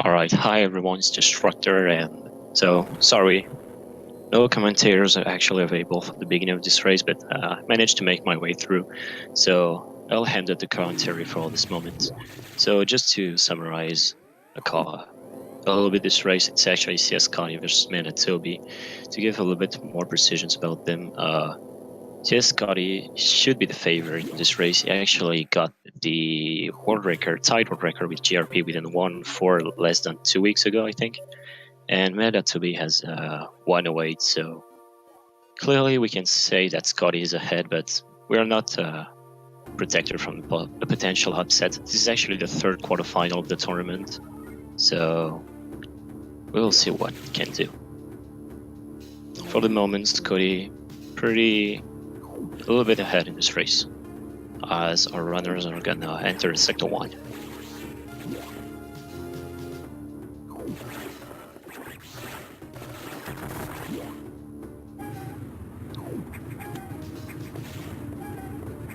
Alright, hi everyone, it's Destructor, and so, sorry, no commentators are actually available for the beginning of this race, but I managed to make my way through. So, I'll hand it the commentary for all this moment. So just to summarize a little bit this race, it's actually CScotty versus Mandatoby. To give a little bit more precisions about them, CScotty should be the favorite in this race. He actually got the tied world record with GRP within 1-4 less than 2 weeks ago, I think. And Mandatoby has 108, so clearly we can say that Scotty is ahead, but we are not protected from a potential upset. This is actually the third quarterfinal of the tournament, so we'll see what it can do. For the moment, Scotty a little bit ahead in this race, as our runners are gonna enter Sector 1.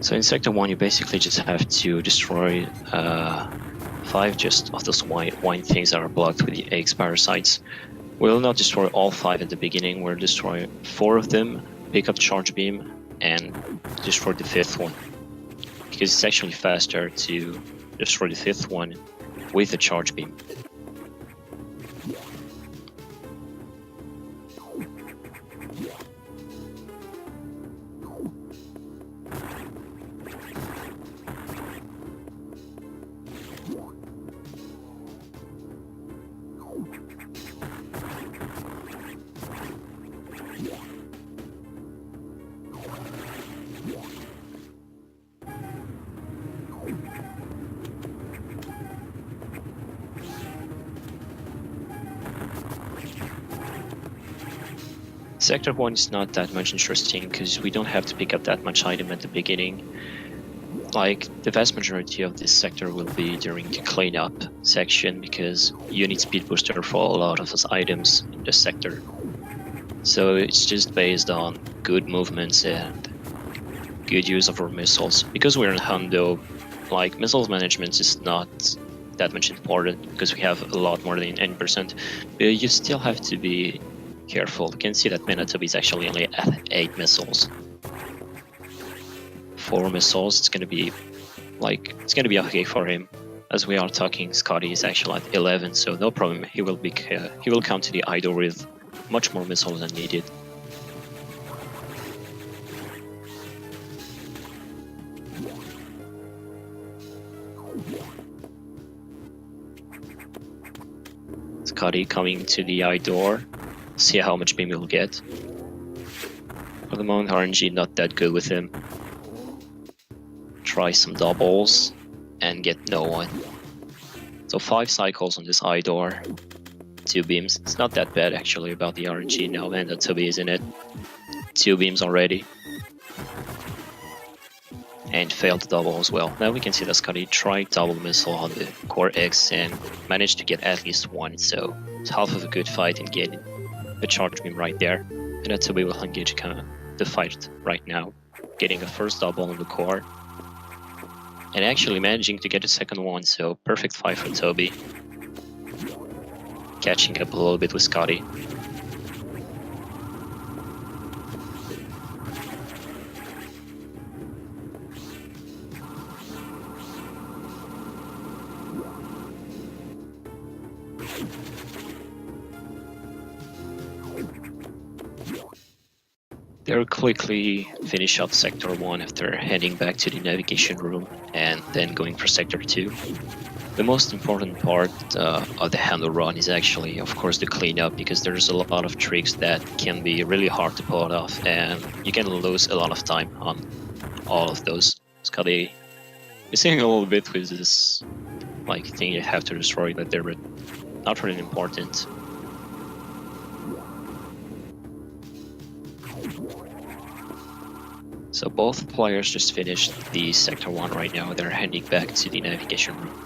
So in Sector 1, you basically just have to destroy 5 just of those wine things that are blocked with the eggs parasites. We'll not destroy all 5 at the beginning, we'll destroy 4 of them, pick up Charge Beam, and destroy the 5th one. Because it's actually faster to destroy the 5th one with a Charge Beam. Sector 1 is not that much interesting because we don't have to pick up that much item at the beginning. Like, the vast majority of this sector will be during the cleanup section because you need speed booster for a lot of those items in the sector. So it's just based on good movements and good use of our missiles. Because we're in Hundo, like, missiles management is not that much important because we have a lot more than 90%, but you still have to be careful. You can see that Mandatoby is actually only at 8 missiles. 4 missiles, it's gonna be okay for him. As we are talking, Scotty is actually at 11, so no problem. He will come to the idol with much more missiles than needed. Scotty coming to the eye door. See how much beam he'll get. For the moment, RNG not that good with him. Try some doubles and get no one. So 5 cycles on this eye door. 2 beams. It's not that bad actually about the RNG now, and Mandatoby is in it. 2 beams already. And failed the double as well. Now we can see that Scotty tried double missile on the core X and managed to get at least 1, so it's half of a good fight and getting the charge beam right there. And Mandatoby will engage the fight right now, getting a first double on the core. And actually managing to get a second one, so perfect fight for Toby. Catching up a little bit with Scotty. They'll quickly finish up Sector 1 after heading back to the navigation room and then going for Sector 2. The most important part of the handle run is actually, of course, the cleanup, because there's a lot of tricks that can be really hard to pull off and you can lose a lot of time on all of those. Scotty is seeing a little bit with this thing you have to destroy, but they're not really important. So both players just finished the Sector 1 right now. They're heading back to the navigation room.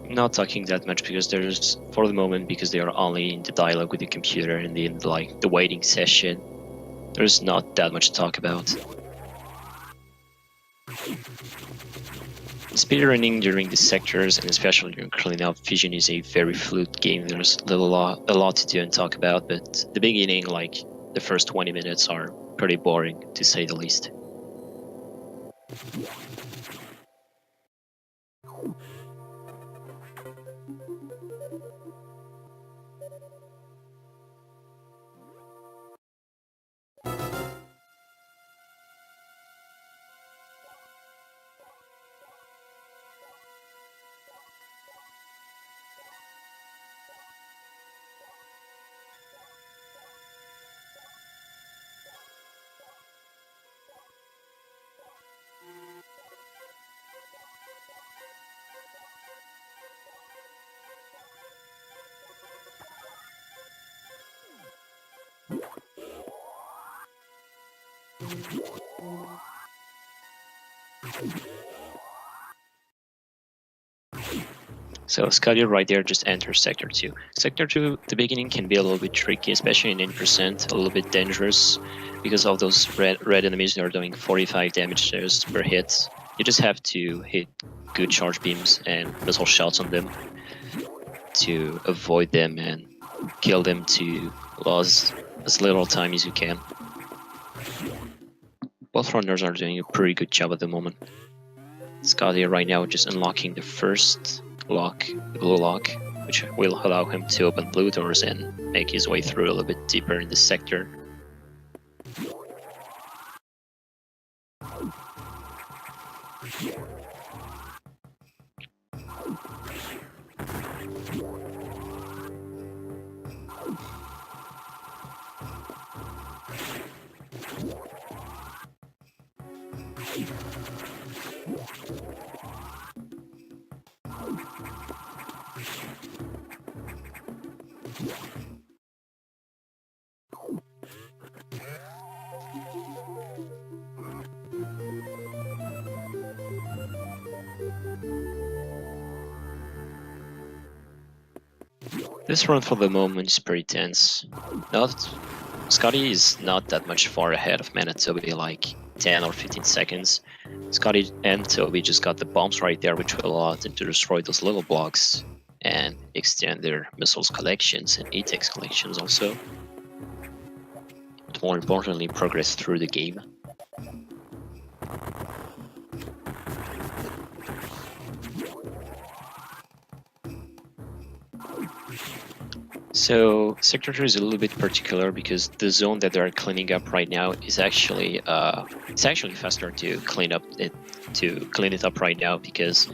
not talking that much because there's, for the moment, because they are only in the dialogue with the computer and in like the waiting session, there's not that much to talk about. Speedrunning during the sectors and especially during cleanup vision is a very fluid game. There's a lot to do and talk about, but the beginning, like the first 20 minutes, are pretty boring to say the least. So Scotty right there just enters Sector 2. Sector 2, the beginning can be a little bit tricky, especially in 9%, a little bit dangerous because of those red enemies that are doing 45 damage per hit. You just have to hit good charge beams and missile shots on them to avoid them and kill them to lose as little time as you can. Both runners are doing a pretty good job at the moment. Scotty right now just unlocking the first lock, the blue lock, which will allow him to open blue doors and make his way through a little bit deeper in the sector. This run for the moment is pretty tense. Scotty is not that much far ahead of Mandatoby, like 10 or 15 seconds. Scotty and Toby just got the bombs right there, which will allow them to destroy those little blocks and extend their missiles collections and ATEX collections also. But more importantly, progress through the game. So Sector 2 is a little bit particular because the zone that they're cleaning up right now is actually it's actually faster to clean it up right now because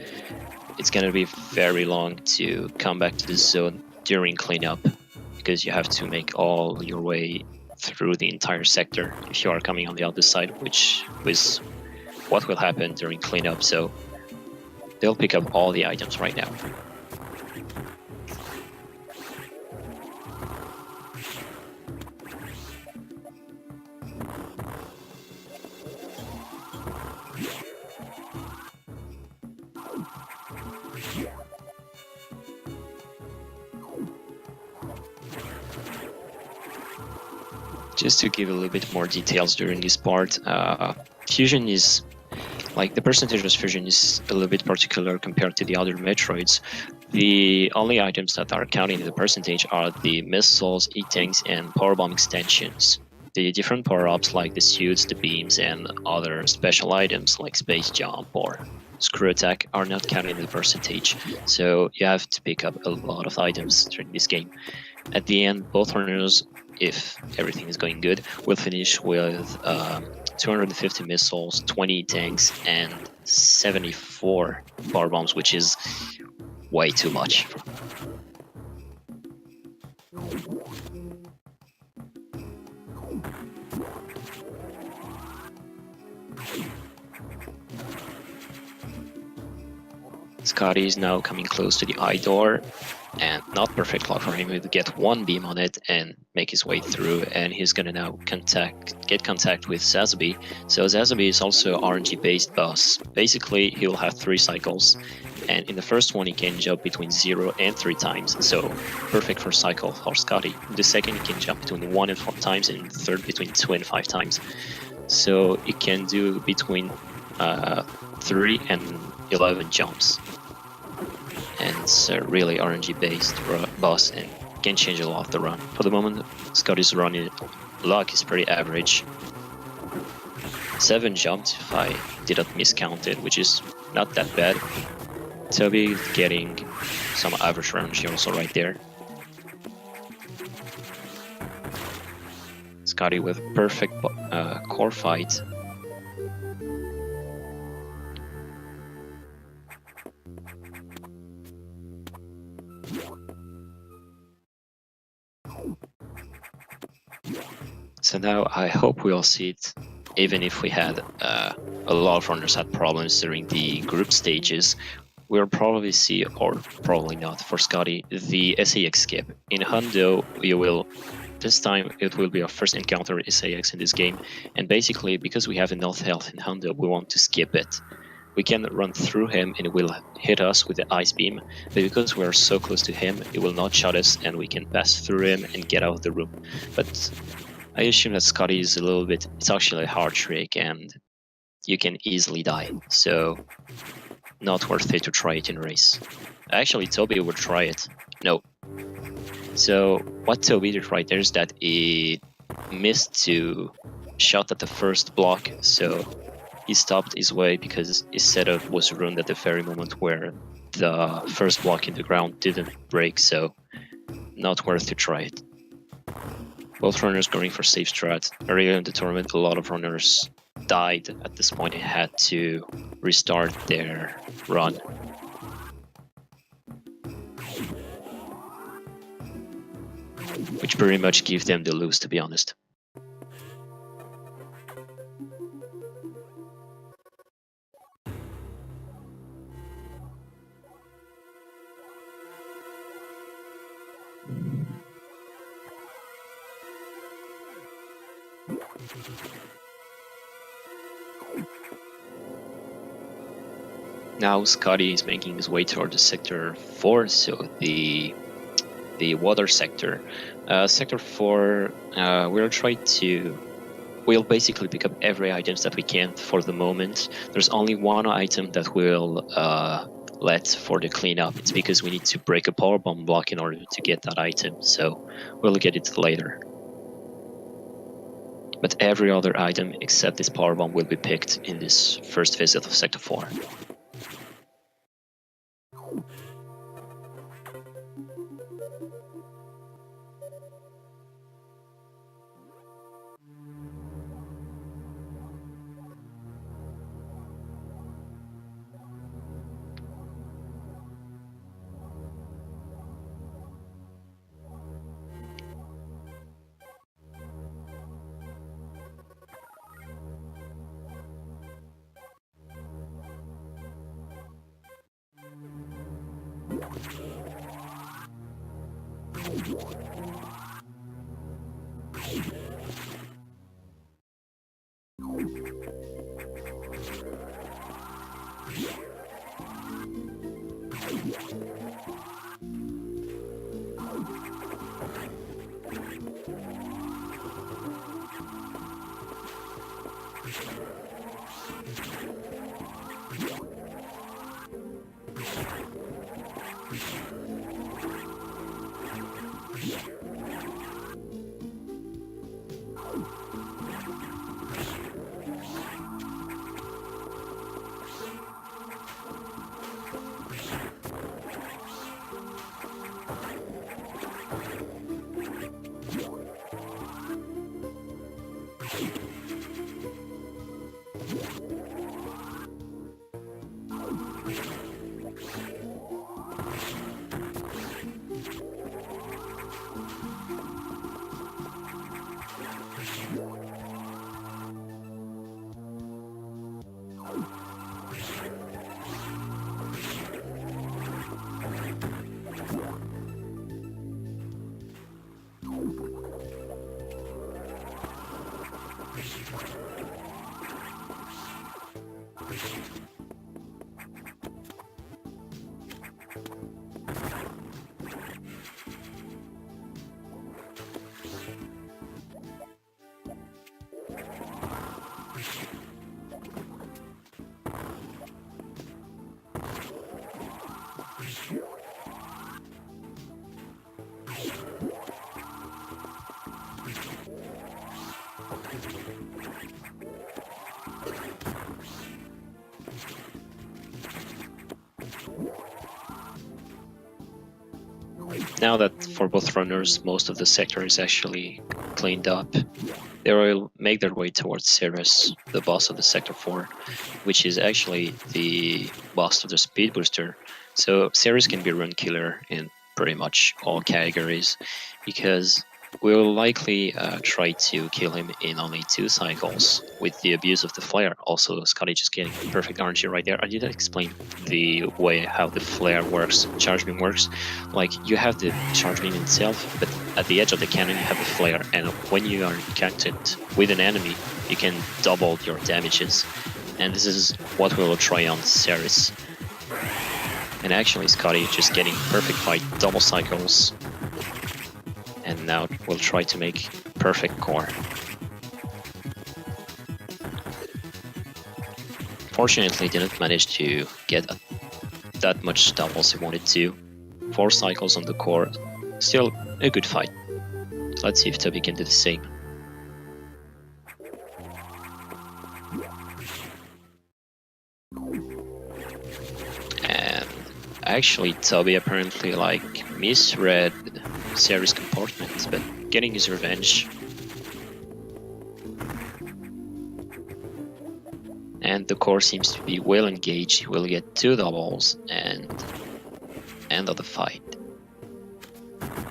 it's gonna be very long to come back to the zone during cleanup because you have to make all your way through the entire sector if you are coming on the other side, which is what will happen during cleanup. So they'll pick up all the items right now. Just to give a little bit more details during this part, fusion is, like, the percentage of fusion is a little bit particular compared to the other Metroids. The only items that are counting the percentage are the missiles, E-tanks, and powerbomb extensions. The different power-ups like the suits, the beams, and other special items like space jump or screw attack are not counting the percentage, so you have to pick up a lot of items during this game. At the end, both runners, if everything is going good, will finish with 250 missiles, 20 tanks, and 74 power bombs, which is way too much. Scotty is now coming close to the eye door, and not perfect luck for him to get one beam on it and make his way through, and he's gonna now get contact with Zazoby. So Zazoby is also RNG based boss. Basically, he will have 3 cycles, and in the first one he can jump between 0 and 3 times, so perfect for cycle for Scotty. In the second he can jump between 1 and 4 times, and in the third between 2 and 5 times. So it can do between 3 and 11 jumps, and it's a really RNG based boss and can change a lot of the run. For the moment, Scotty's running luck is pretty average. 7 jumped if I didn't miscount it, which is not that bad. Toby getting some average RNG also right there. Scotty with perfect core fight. So now I hope we'll see it, even if we had a lot of runners had problems during the group stages. We'll probably see, or probably not, for Scotty, the SAX skip. In Hundo, you will, this time it will be our first encounter with SAX in this game, and basically because we have enough health in Hundo, we want to skip it. We can run through him and it will hit us with the ice beam, but because we are so close to him, it will not shot us and we can pass through him and get out of the room. But I assume that Scotty is a little bit, it's actually a hard trick and you can easily die, so not worth it to try it in race. Actually, Toby would try it. No. So what Toby did right there is that he missed to shot at the first block, so he stopped his way because his setup was ruined at the very moment where the first block in the ground didn't break, so not worth to try it. Both runners going for safe strat. Earlier in the tournament, a lot of runners died at this point and had to restart their run. Which pretty much gave them the lose, to be honest. Now Scotty is making his way toward the sector 4, so the water sector. Sector 4, we'll basically pick up every items that we can for the moment. There's only one item that we'll let for the cleanup. It's because we need to break a power bomb block in order to get that item, so we'll get it later. But every other item except this power bomb will be picked in this first visit of Sector 4. Now that for both runners, most of the sector is actually cleaned up, they will make their way towards Cirrus, the boss of the Sector 4, which is actually the boss of the Speed Booster. So Cirrus can be run killer in pretty much all categories, because we'll likely try to kill him in only 2 cycles with the abuse of the flare. Also, Scotty just getting perfect RNG right there. I didn't explain the way how the flare works, charge beam works. Like, you have the charge beam itself, but at the edge of the cannon you have a flare, and when you are encountered with an enemy, you can double your damages. And this is what we will try on Ceres. And actually, Scotty just getting perfect fight, double cycles. And now we'll try to make perfect core. Fortunately, didn't manage to get that much doubles he wanted to. 4 cycles on the core, still a good fight. Let's see if Toby can do the same. And actually, Toby apparently misread Ceres' comportment, but getting his revenge. And the core seems to be well engaged. He will get 2 doubles and end of the fight.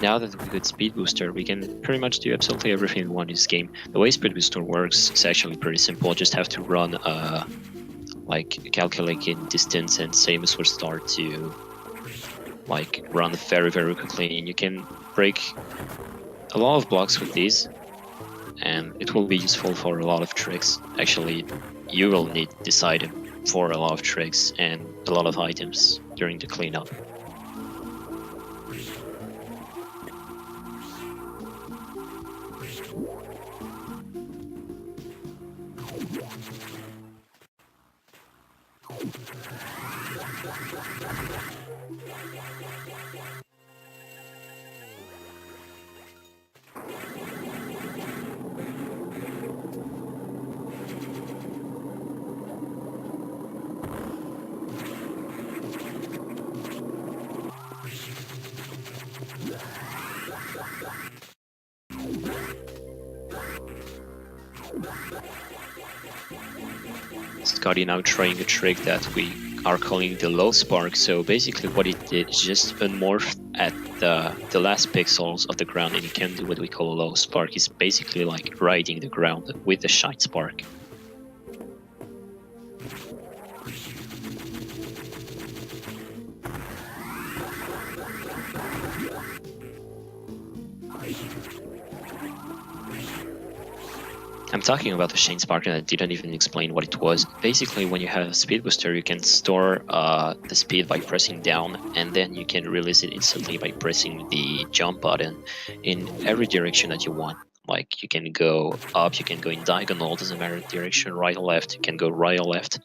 Now that we got Speed Booster, we can pretty much do absolutely everything we want in this game. The way Speed Booster works is actually pretty simple. Just have to run calculating distance, and same as for start to run very quickly, and you can break a lot of blocks with these, and it will be useful for a lot of tricks. Actually, you will need this item for a lot of tricks and a lot of items during the cleanup. Scotty now trying a trick that we are calling the low spark. So basically what it did is just unmorphed at the last pixels of the ground, and you can do what we call a low spark. It's basically like riding the ground with the shine spark. I'm talking about the Shane Spark, and I didn't even explain what it was. Basically, when you have a speed booster, you can store the speed by pressing down, and then you can release it instantly by pressing the jump button in every direction that you want. Like, you can go up, you can go in diagonal, doesn't matter the direction, right or left, you can go right or left,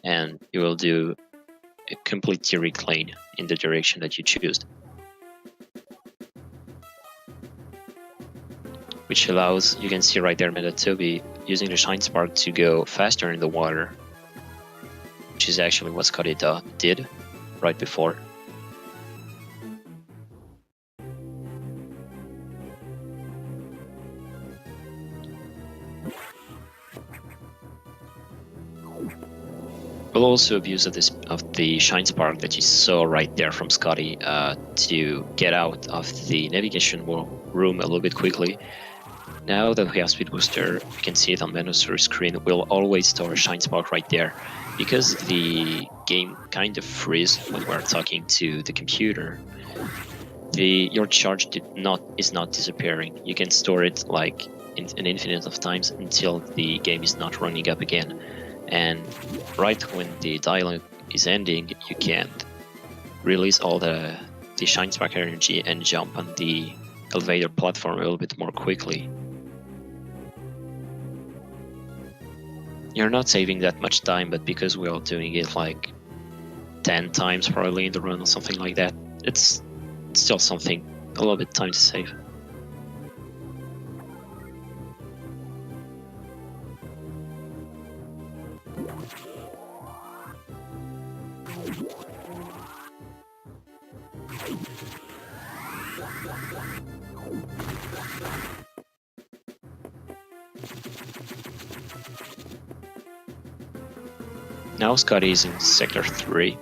and you will do a complete direct lane in the direction that you choose. Which allows, you can see right there, Mandatoby using the Shine Spark to go faster in the water, which is actually what CScottyW did right before. We'll also abuse of the Shine Spark that you saw right there from Scotty to get out of the navigation room a little bit quickly. Now that we have Speed Booster, you can see it on Mandatoby's screen, we'll always store a Shine Spark right there. Because the game kind of freezes when we're talking to the computer, your charge is not disappearing. You can store it like an infinite of times until the game is not running up again. And right when the dialogue is ending, you can release all the Shine Spark energy and jump on the elevator platform a little bit more quickly. You're not saving that much time, but because we are doing it like 10 times probably in the run or something like that. It's still something, a little bit time to save. Now Scotty is in sector 3,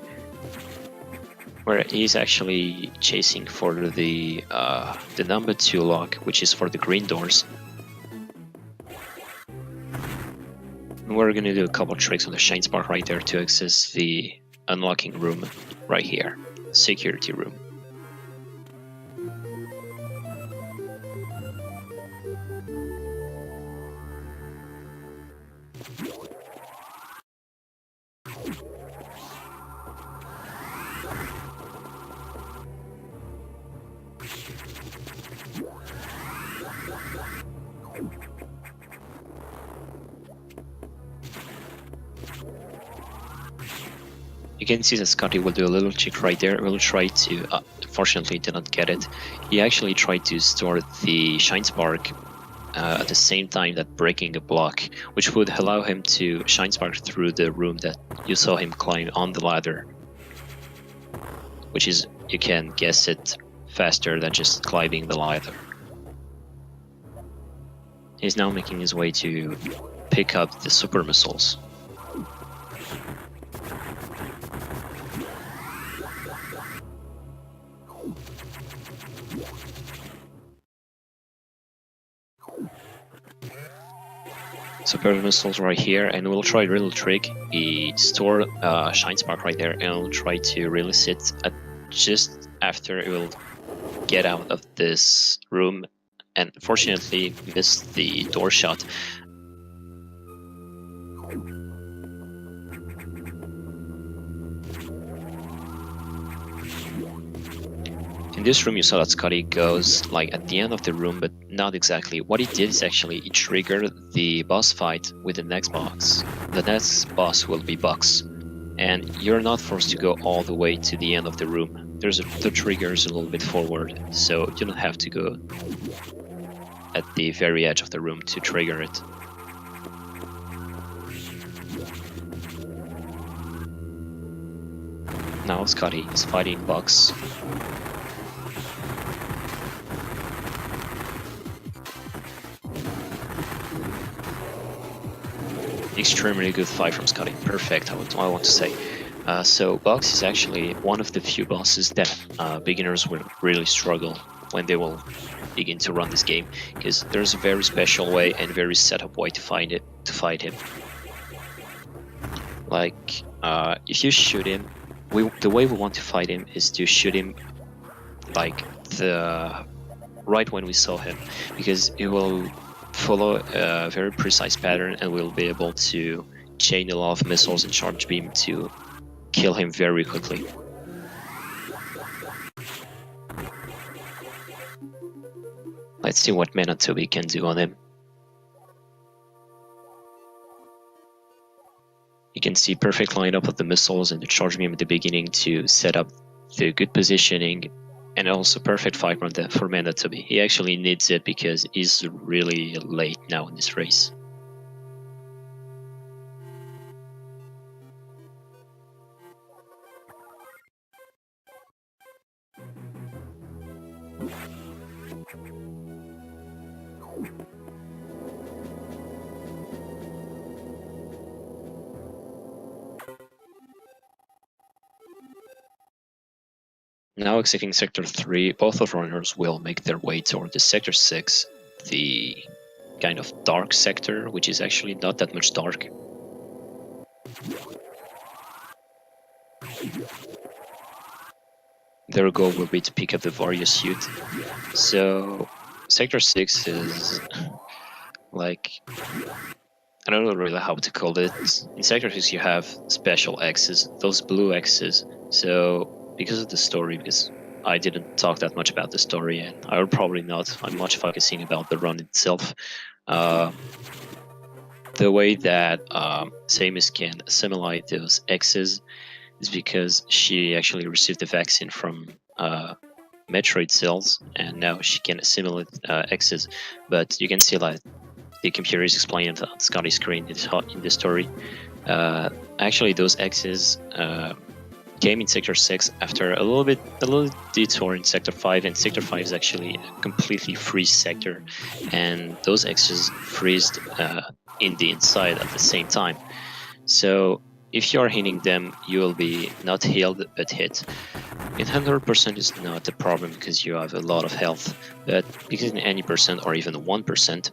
where he's actually chasing for the number 2 lock, which is for the green doors. And we're gonna do a couple tricks on the Shine Spark right there to access the unlocking room right here, security room. You can see that Scotty will do a little trick right there. Will try to, unfortunately did not get it. He actually tried to store the Shine Spark at the same time that breaking a block, which would allow him to Shine Spark through the room that you saw him climb on the ladder. Which is, you can guess it, faster than just climbing the ladder. He's now making his way to pick up the super missiles. Super missiles right here, and we'll try a little trick. We store Shine Spark right there, and we'll try to release it at just after it will get out of this room, and fortunately missed the door shot. In this room you saw that Scotty goes like at the end of the room, but not exactly. What he did is actually he triggered the boss fight with the next boss. The next boss will be Box, and you're not forced to go all the way to the end of the room. The trigger's a little bit forward, so you don't have to go at the very edge of the room to trigger it. Now Scotty is fighting Box. Extremely good fight from Scotty. Perfect, I want to say. So Box is actually one of the few bosses that beginners will really struggle when they will begin to run this game, because there's a very special way and very setup way to fight him. Like, if you shoot him, the way we want to fight him is to shoot him like right when we saw him, because it will follow a very precise pattern and we'll be able to chain a lot of missiles and charge beam to kill him very quickly. Let's see what Mandatoby can do on him. You can see perfect lineup of the missiles and the charge beam at the beginning to set up the good positioning, and also perfect fight run for Mandatoby. He actually needs it because he's really late now in this race. Now exiting Sector 3, both of runners will make their way toward the Sector 6, the kind of dark sector, which is actually not that much dark. Their goal will be to pick up the Varia suit. So Sector 6 is like, I don't know really how to call it. In Sector 6 you have special X's, those blue X's. So because of the story, because I didn't talk that much about the story, and I will probably not, I'm much focusing about the run itself. The way that Samus can assimilate those X's is because she actually received the vaccine from Metroid cells, and now she can assimilate X's. But you can see that the computer is explaining on Scotty's screen in the story. Actually, those X's came in Sector 6 after a little detour in Sector 5, and Sector 5 is actually a completely freeze sector, and those X's freezed in the inside at the same time. So if you are hitting them, you will be not healed but hit. In 100% is not a problem because you have a lot of health, but because in any percent or even 1%,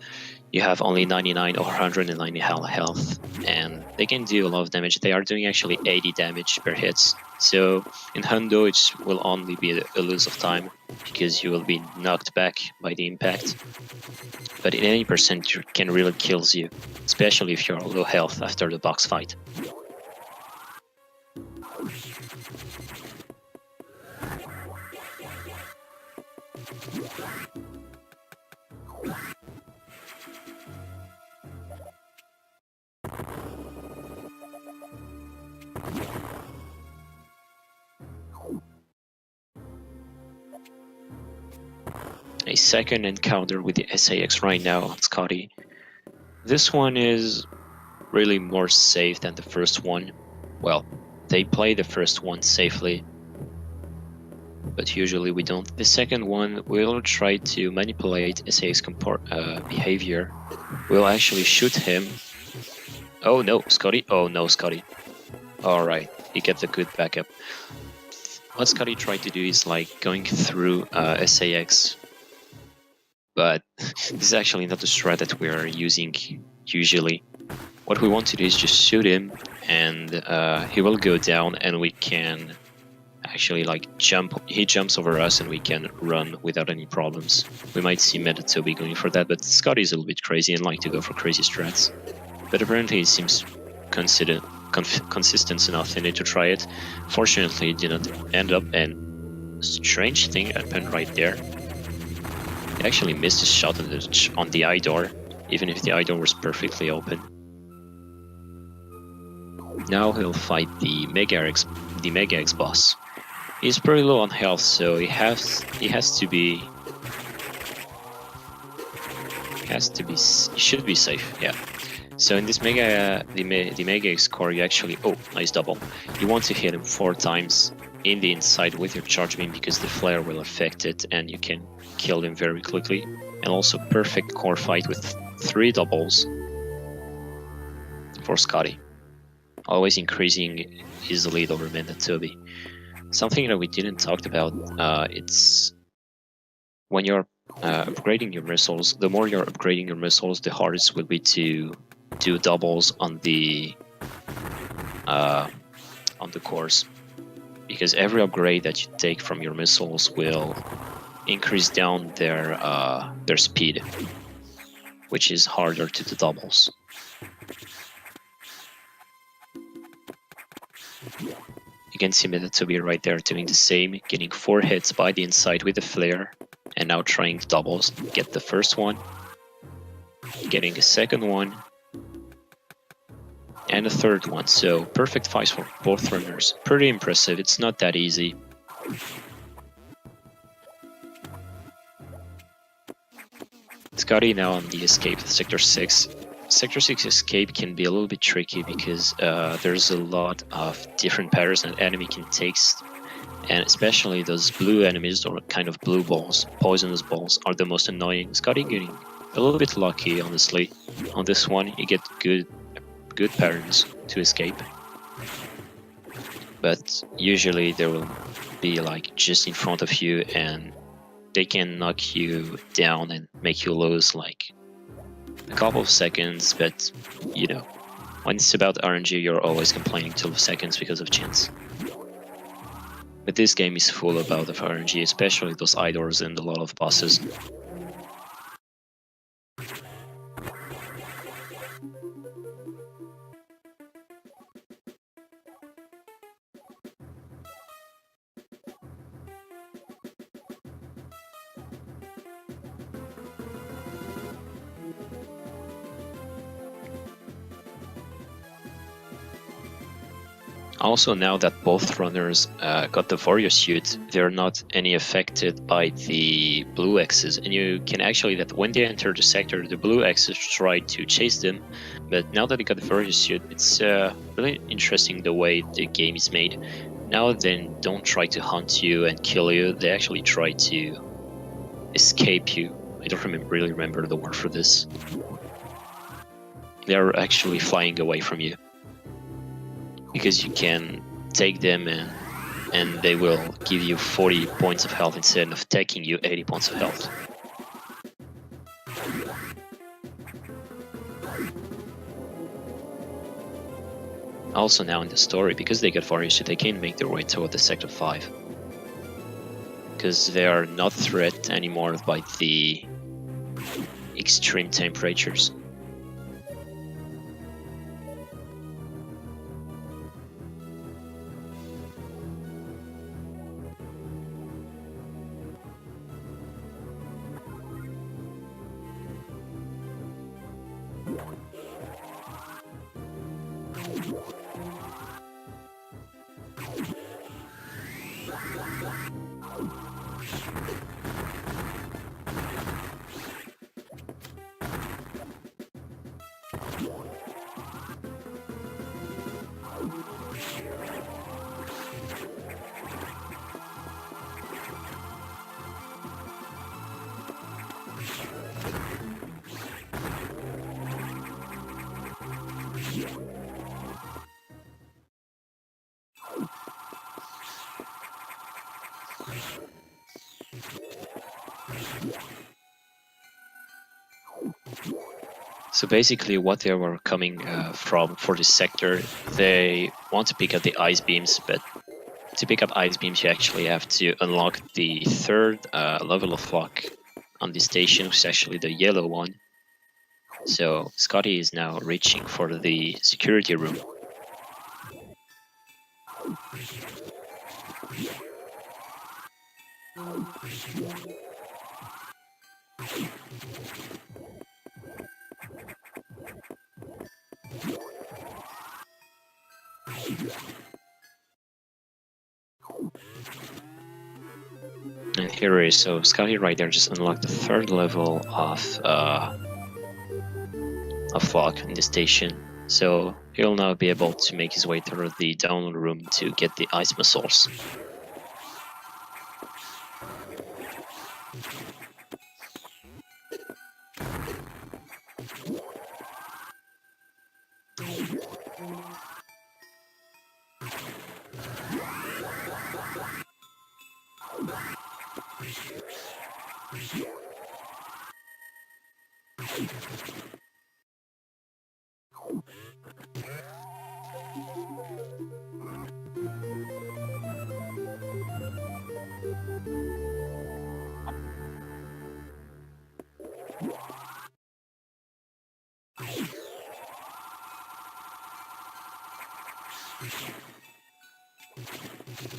you have only 99 or 190 health, and they can do a lot of damage. They are doing actually 80 damage per hits. So in Hundo, it will only be a lose of time because you will be knocked back by the impact. But in any percent, it can really kills you, especially if you're low health after the box fight. A second encounter with the SAX right now on Scotty. This one is really more safe than the first one. Well, they play the first one safely, but usually we don't. The second one will try to manipulate SAX behavior. We'll actually shoot him. Oh no, Scotty. Oh no, Scotty. Alright, he kept a good backup. What Scotty tried to do is like going through SAX, but this is actually not the strat that we're using usually. What we want to do is just shoot him, and he will go down, and we can actually like jump. He jumps over us, and we can run without any problems. We might see Mandatoby going for that, but Scotty's a little bit crazy and like to go for crazy strats. But apparently he seems consistent enough in it to try it. Fortunately, it didn't end up, and strange thing happened right there. He actually missed his shot on the eye door, even if the eye door was perfectly open. Now he'll fight the Mega X boss. He's pretty low on health, so he should be safe. Yeah. So in this the Mega X core, you actually nice double. You want to hit him 4 times in the inside with your charge beam because the flare will affect it, and you can kill him very quickly. And also perfect core fight with 3 doubles for Scotty, always increasing his lead over Mandatoby. Something that we didn't talk about, it's when you're upgrading your missiles. The more you're upgrading your missiles, the hardest will be to do doubles on the cores, because every upgrade that you take from your missiles will increase down their speed, which is harder to do doubles. You can see Mandatoby right there doing the same, getting 4 hits by the inside with the flare, and now trying doubles. Get the first one, getting a second one, and a third one. So perfect fights for both runners. Pretty impressive. It's not that easy. Scotty now on the escape with Sector 6. Sector 6 escape can be a little bit tricky because there's a lot of different patterns an enemy can take, and especially those blue enemies, or kind of blue balls, poisonous balls, are the most annoying. Scotty getting a little bit lucky, honestly. On this one, you get good patterns to escape, but usually they will be like just in front of you, and they can knock you down and make you lose like a couple of seconds. But you know, when it's about RNG, you're always complaining 12 seconds because of chance. But this game is full about of RNG, especially those idols and a lot of bosses. Also, now that both runners got the warrior suit, they're not any affected by the blue X's, and you can actually, that when they enter the sector, the blue X's try to chase them, but now that they got the warrior suit, it's really interesting the way the game is made. Now they don't try to hunt you and kill you, they actually try to escape you. I don't really remember the word for this. They're actually flying away from you, because you can take them and they will give you 40 points of health instead of taking you 80 points of health. Also now in the story, because they get warriors, they can make their way toward the Sector 5. Because they are not threatened anymore by the extreme temperatures. So basically what they were coming from for this sector, they want to pick up the ice beams, but to pick up ice beams you actually have to unlock the third level of lock on the station, which is actually the yellow one. So Scotty is now reaching for the security room. And here it is. So Scotty right there just unlocked the third level of lock in the station. So he'll now be able to make his way through the download room to get the ice missiles.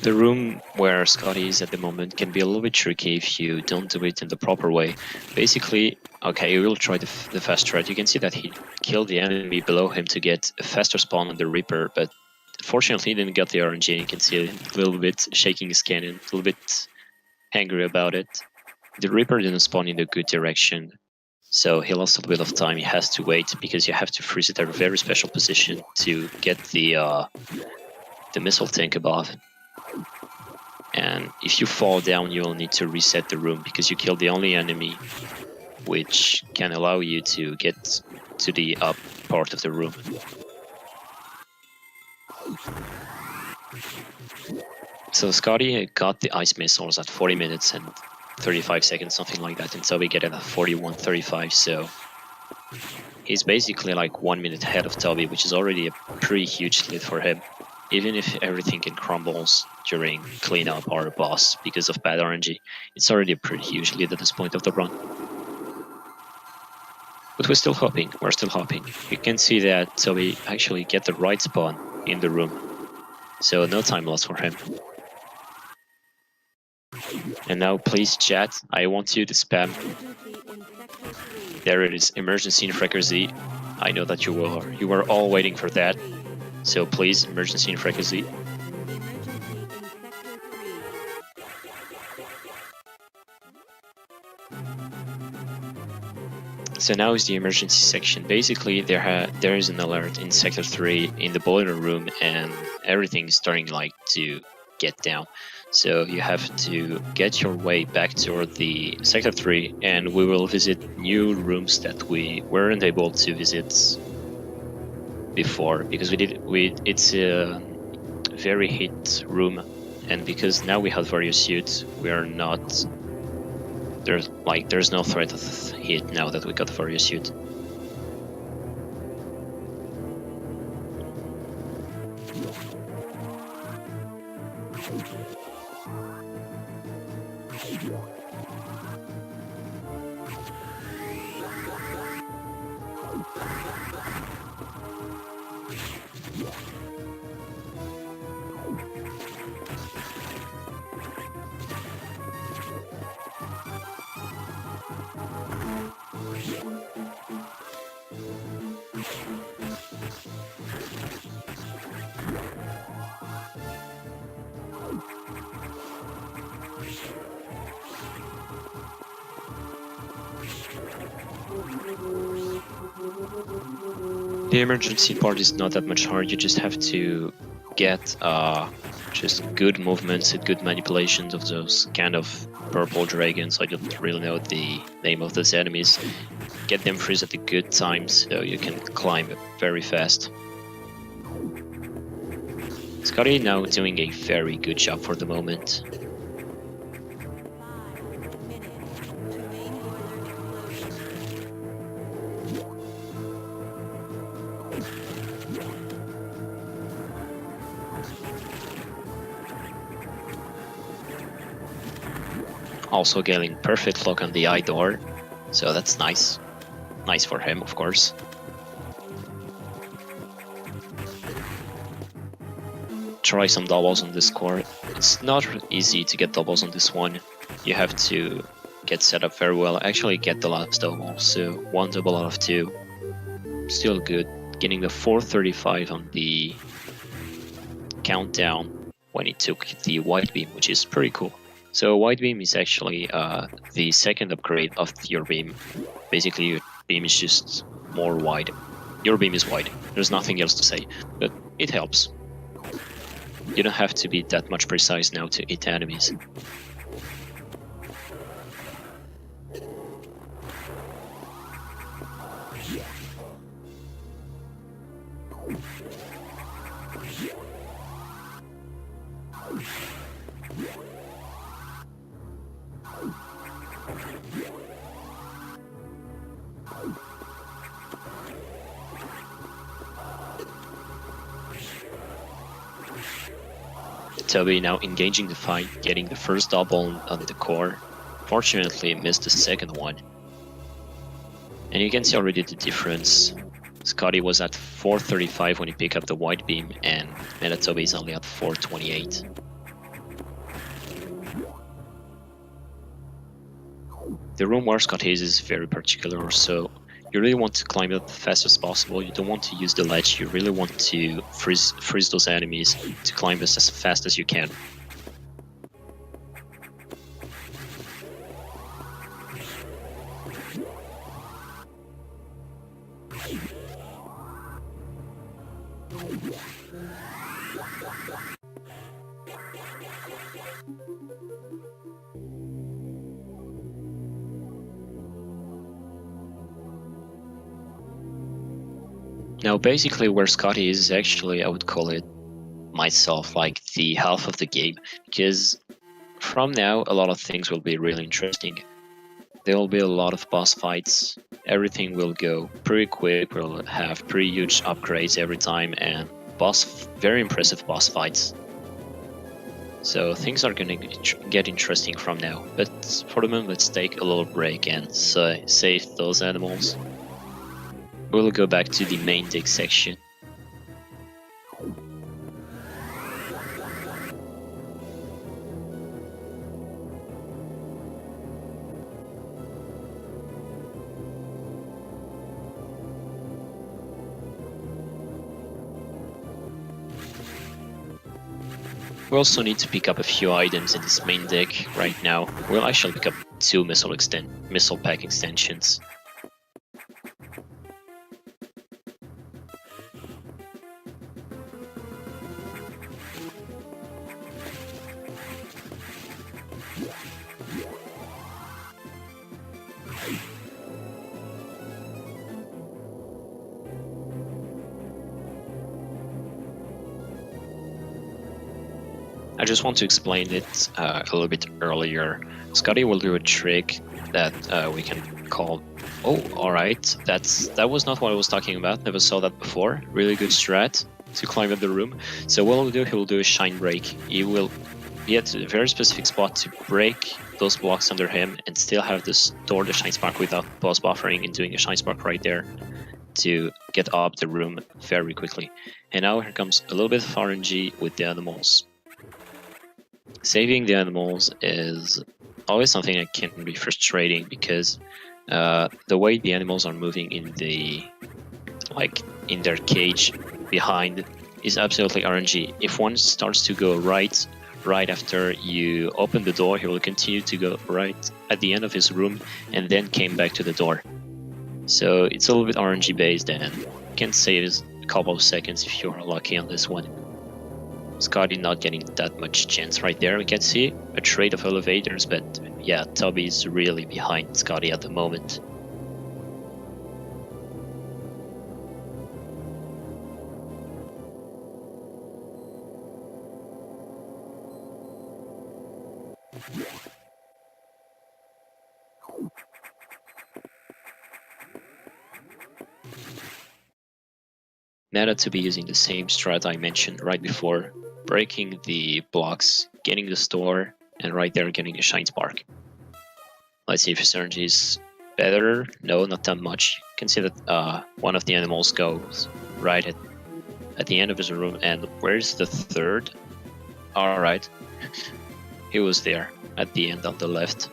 The room where Scotty is at the moment can be a little bit tricky if you don't do it in the proper way. Basically, okay, you will try the fast threat. You can see that he killed the enemy below him to get a faster spawn on the Reaper, but unfortunately he didn't get the RNG. You can see a little bit shaking his cannon, a little bit angry about it. The Reaper didn't spawn in the good direction, so he lost a little bit of time. He has to wait because you have to freeze it at a very special position to get the missile tank above. And if you fall down, you'll need to reset the room because you killed the only enemy which can allow you to get to the up part of the room. So Scotty got the ice missiles at 40 minutes and 35 seconds, something like that, and Toby get it at 41:35, so he's basically like 1 minute ahead of Toby, which is already a pretty huge lead for him. Even if everything can crumbles during cleanup or a boss because of bad RNG, it's already a pretty huge lead at this point of the run. But we're still hoping, You can see that Toby actually get the right spawn in the room, so no time lost for him. And now please chat, I want you to spam. There it is, emergency in Frecker Z. I know that you were all waiting for that. So please, emergency in frequency. So now is the emergency section. Basically, there is an alert in Sector 3 in the boiler room, and everything's starting like to get down. So you have to get your way back toward the Sector 3, and we will visit new rooms that we weren't able to visit before, because it's a very hit room, and because now we have various suits, we are not there's no threat of hit now that we got various suit. The emergency part is not that much hard. You just have to get just good movements and good manipulations of those kind of purple dragons. I don't really know the name of those enemies. Get them freeze at a good time so you can climb very fast. Scotty now doing a very good job for the moment. Also getting perfect lock on the eye door, so that's nice. Nice for him, of course. Try some doubles on this core. It's not easy to get doubles on this one. You have to get set up very well. Actually get the last double, so 1 double out of 2. Still good. Getting the 435 on the countdown when he took the white beam, which is pretty cool. So white beam is actually the second upgrade of your beam. Basically your beam is just more wide. Your beam is wide. There's nothing else to say, but it helps. You don't have to be that much precise now to hit enemies. Toby now engaging the fight, getting the first double on the core. Fortunately missed the second one. And you can see already the difference. Scotty was at 435 when he picked up the white beam, and Mandatoby is only at 428. The room where Scotty is very particular, so you really want to climb up as fast as possible. You don't want to use the ledge, you really want to freeze those enemies to climb as fast as you can. Now basically where Scotty is actually, I would call it myself, like the half of the game, because from now a lot of things will be really interesting. There will be a lot of boss fights, everything will go pretty quick, we'll have pretty huge upgrades every time, and very impressive boss fights. So things are gonna get interesting from now, but for the moment let's take a little break and save those animals. We'll go back to the main dig section. We also need to pick up a few items in this main deck right now. We'll actually pick up 2 missile pack extensions. I just want to explain it a little bit earlier. Scotty will do a trick that we can call... Oh, alright, that was not what I was talking about, never saw that before. Really good strat to climb up the room. So what he will do a shine break. He will be at a very specific spot to break those blocks under him and still have to store the shine spark without boss buffering and doing a shine spark right there to get up the room very quickly. And now here comes a little bit of RNG with the animals. Saving the animals is always something that can be frustrating because the way the animals are moving in their cage behind is absolutely RNG. If one starts to go right after you open the door, he will continue to go right at the end of his room and then came back to the door. So it's a little bit RNG based and can save a couple of seconds if you're lucky on this one. Scotty not getting that much chance right there. We can see a trade of elevators, but yeah, Toby is really behind Scotty at the moment. Mandatoby using the same strat I mentioned right before, breaking the blocks, getting the store, and right there getting a shine spark. Let's see if his energy is better. No, not that much. You can see that one of the animals goes right at the end of his room. And where's the third? Alright, he was there at the end on the left.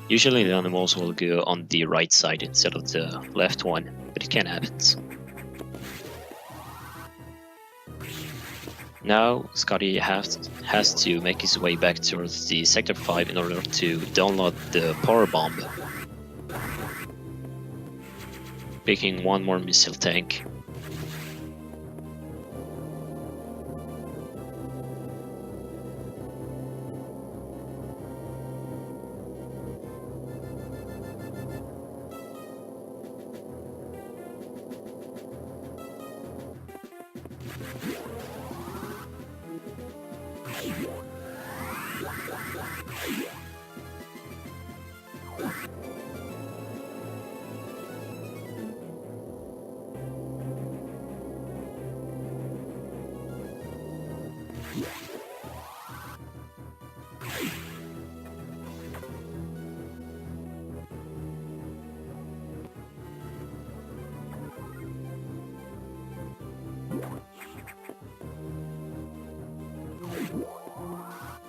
Usually the animals will go on the right side instead of the left one, but it can happen. Now Scotty has to make his way back towards the Sector 5 in order to download the power bomb. Picking one more missile tank.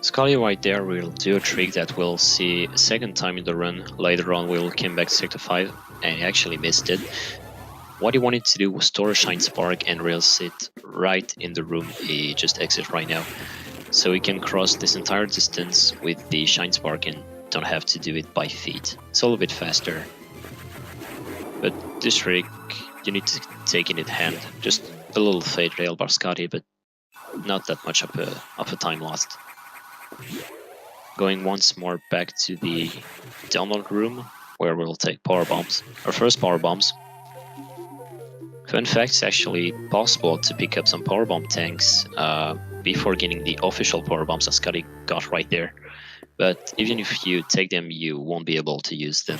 Scotty right there will do a trick that we'll see a second time in the run. Later on we'll come back to Sector 5 and he actually missed it. What he wanted to do was store a shine spark and rail sit right in the room he just exited right now. So he can cross this entire distance with the shine spark and don't have to do it by feet. It's a little bit faster. But this trick you need to take it in hand. Just a little fade rail by Scotty, but not that much of a time lost. Going once more back to the download room where we'll take power bombs. Our first power bombs. Fun fact, it's actually possible to pick up some power bomb tanks before getting the official power bombs that Scotty got right there. But even if you take them, you won't be able to use them.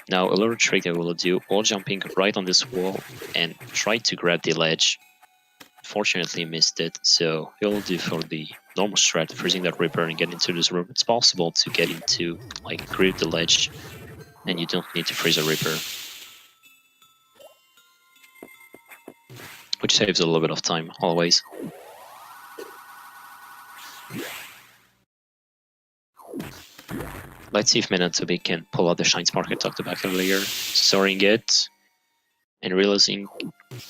Now a little trick that we'll do, wall jumping right on this wall and try to grab the ledge. Fortunately missed it, so we'll do for the normal strat, freezing that Ripper and get into this room. It's possible to get into, like, grip the ledge, and you don't need to freeze a Ripper. Which saves a little bit of time, always. Let's see if Mandatoby can pull out the Shine Spark I talked about earlier. Storing it, and realizing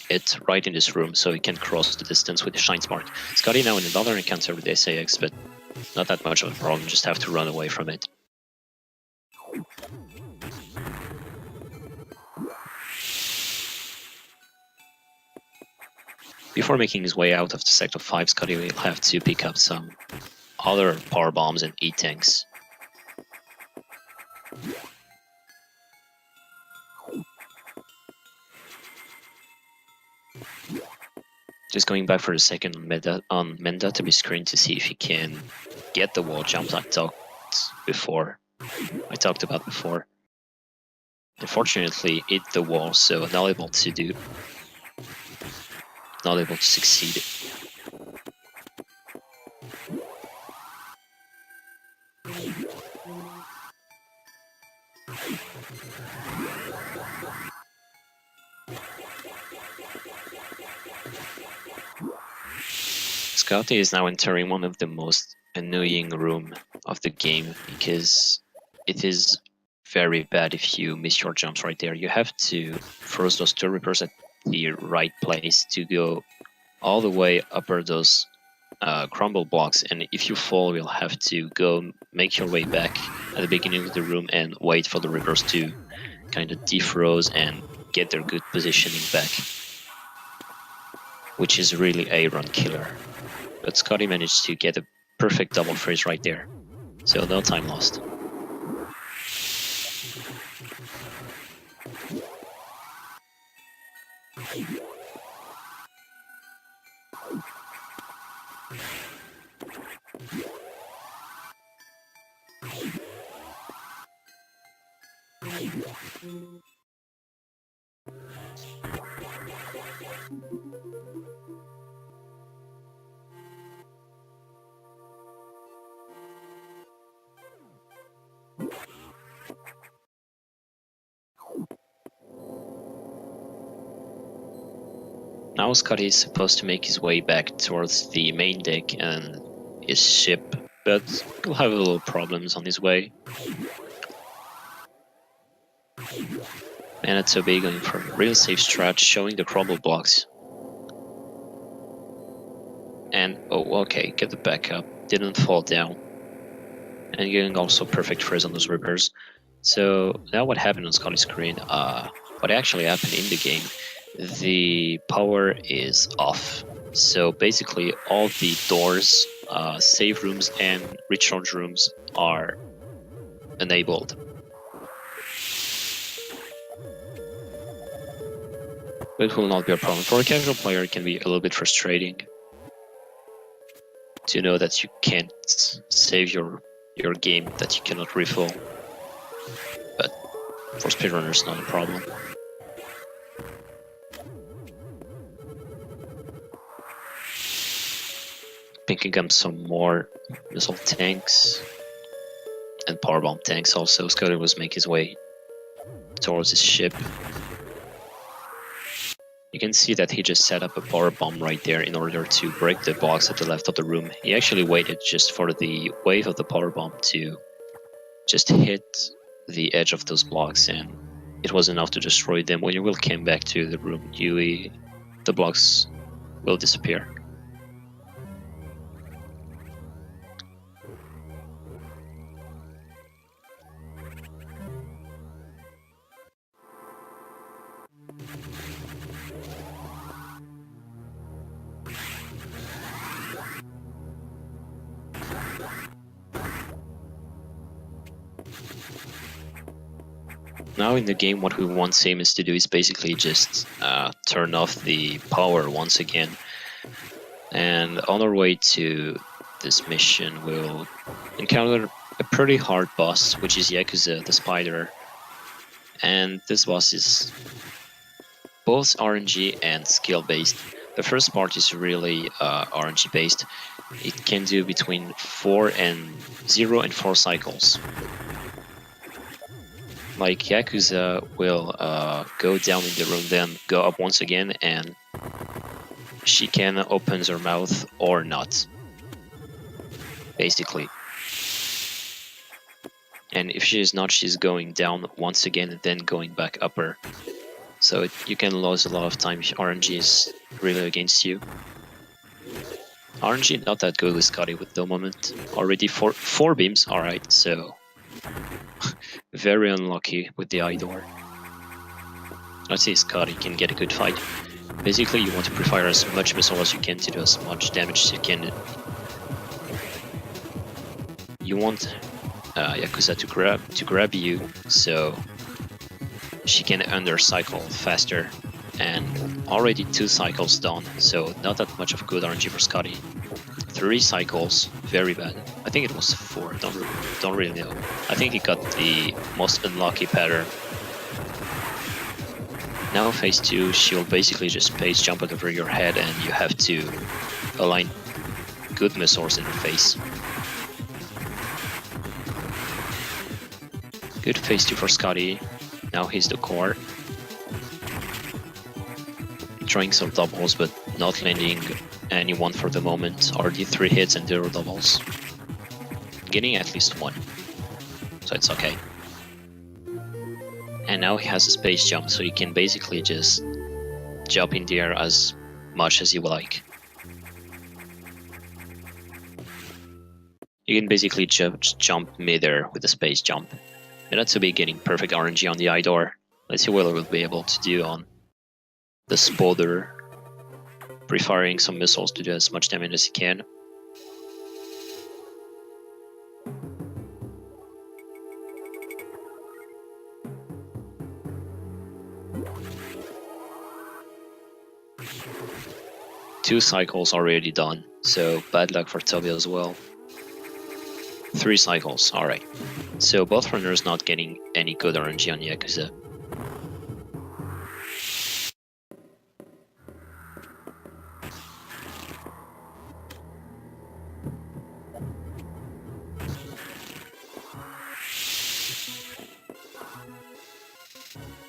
it right in this room, so he can cross the distance with the Shine Spark. Scotty now in another encounter with the SAX, but not that much of a problem, just have to run away from it. Before making his way out of the Sector 5, Scotty will have to pick up some other power bombs and E-tanks. Just going back for a second on Mandatoby screen to see if he can get the wall jumps I talked about before. Unfortunately, hit the wall, so not able to succeed. Scotty is now entering one of the most annoying room of the game, because it is very bad if you miss your jumps right there. You have to force those two rippers at the right place to go all the way upper those crumble blocks, and if you fall, you'll have to go make your way back at the beginning of the room and wait for the rippers to kind of defroze and get their good positioning back, which is really a run killer. But Scotty managed to get a perfect double freeze right there, so no time lost. Now Scotty is supposed to make his way back towards the main deck and his ship, but he'll have a little problems on his way. Mandatoby going for a real safe strat, showing the crumble blocks. And, oh, okay, get the backup, didn't fall down. And getting also perfect freeze on those rippers. So now what happened on Scotty's screen, what actually happened in the game, the power is off. So basically all the doors, save rooms and recharge rooms are enabled. But it will not be a problem. For a casual player, it can be a little bit frustrating to know that you can't save your game, that you cannot refill. But for speedrunners, not a problem. Picking up some more missile tanks and powerbomb tanks also. Scotty was making his way towards his ship. You can see that he just set up a power bomb right there in order to break the blocks at the left of the room. He actually waited just for the wave of the power bomb to just hit the edge of those blocks, and it was enough to destroy them. When you will come back to the room, the blocks will disappear. Now in the game, what we want Samus to do is basically just turn off the power once again. And on our way to this mission, we'll encounter a pretty hard boss, which is Yakuza the Spider. And this boss is both RNG and skill based. The first part is really RNG based. It can do between 0 and 4 cycles. Like Yakuza will go down in the room, then go up once again, and she can open her mouth or not, basically. And if she is not, she's going down once again and then going back upper. So you can lose a lot of time if RNG is really against you. RNG not that good with Scotty with the moment. Already four beams, alright, so very unlucky with the eye door. Let's see if Scotty can get a good fight. Basically you want to pre-fire as much missile as you can to do as much damage as you can. You want Yakuza to grab you so she can under-cycle faster, and already 2 cycles done, so not that much of good RNG for Scotty. 3 cycles, very bad. I think it was 4, don't really know. I think he got the most unlucky pattern. Now phase 2, she'll basically just space jump it over your head and you have to align good missiles in her face. Good phase 2 for Scotty. Now he's the core. Trying some doubles but not landing anyone for the moment. Already 3 hits and 0 doubles. Getting at least 1. So it's okay. And now he has a space jump, so you can basically just jump in the air as much as you like. You can basically jump mid-air with a space jump. And that's to be getting perfect RNG on the eye door. Let's see what we'll be able to do on the spotter. Pre-firing some missiles to do as much damage as he can. Two cycles already done, so bad luck for Toby as well. 3 cycles, alright. So both runners not getting any good RNG on Yakuza.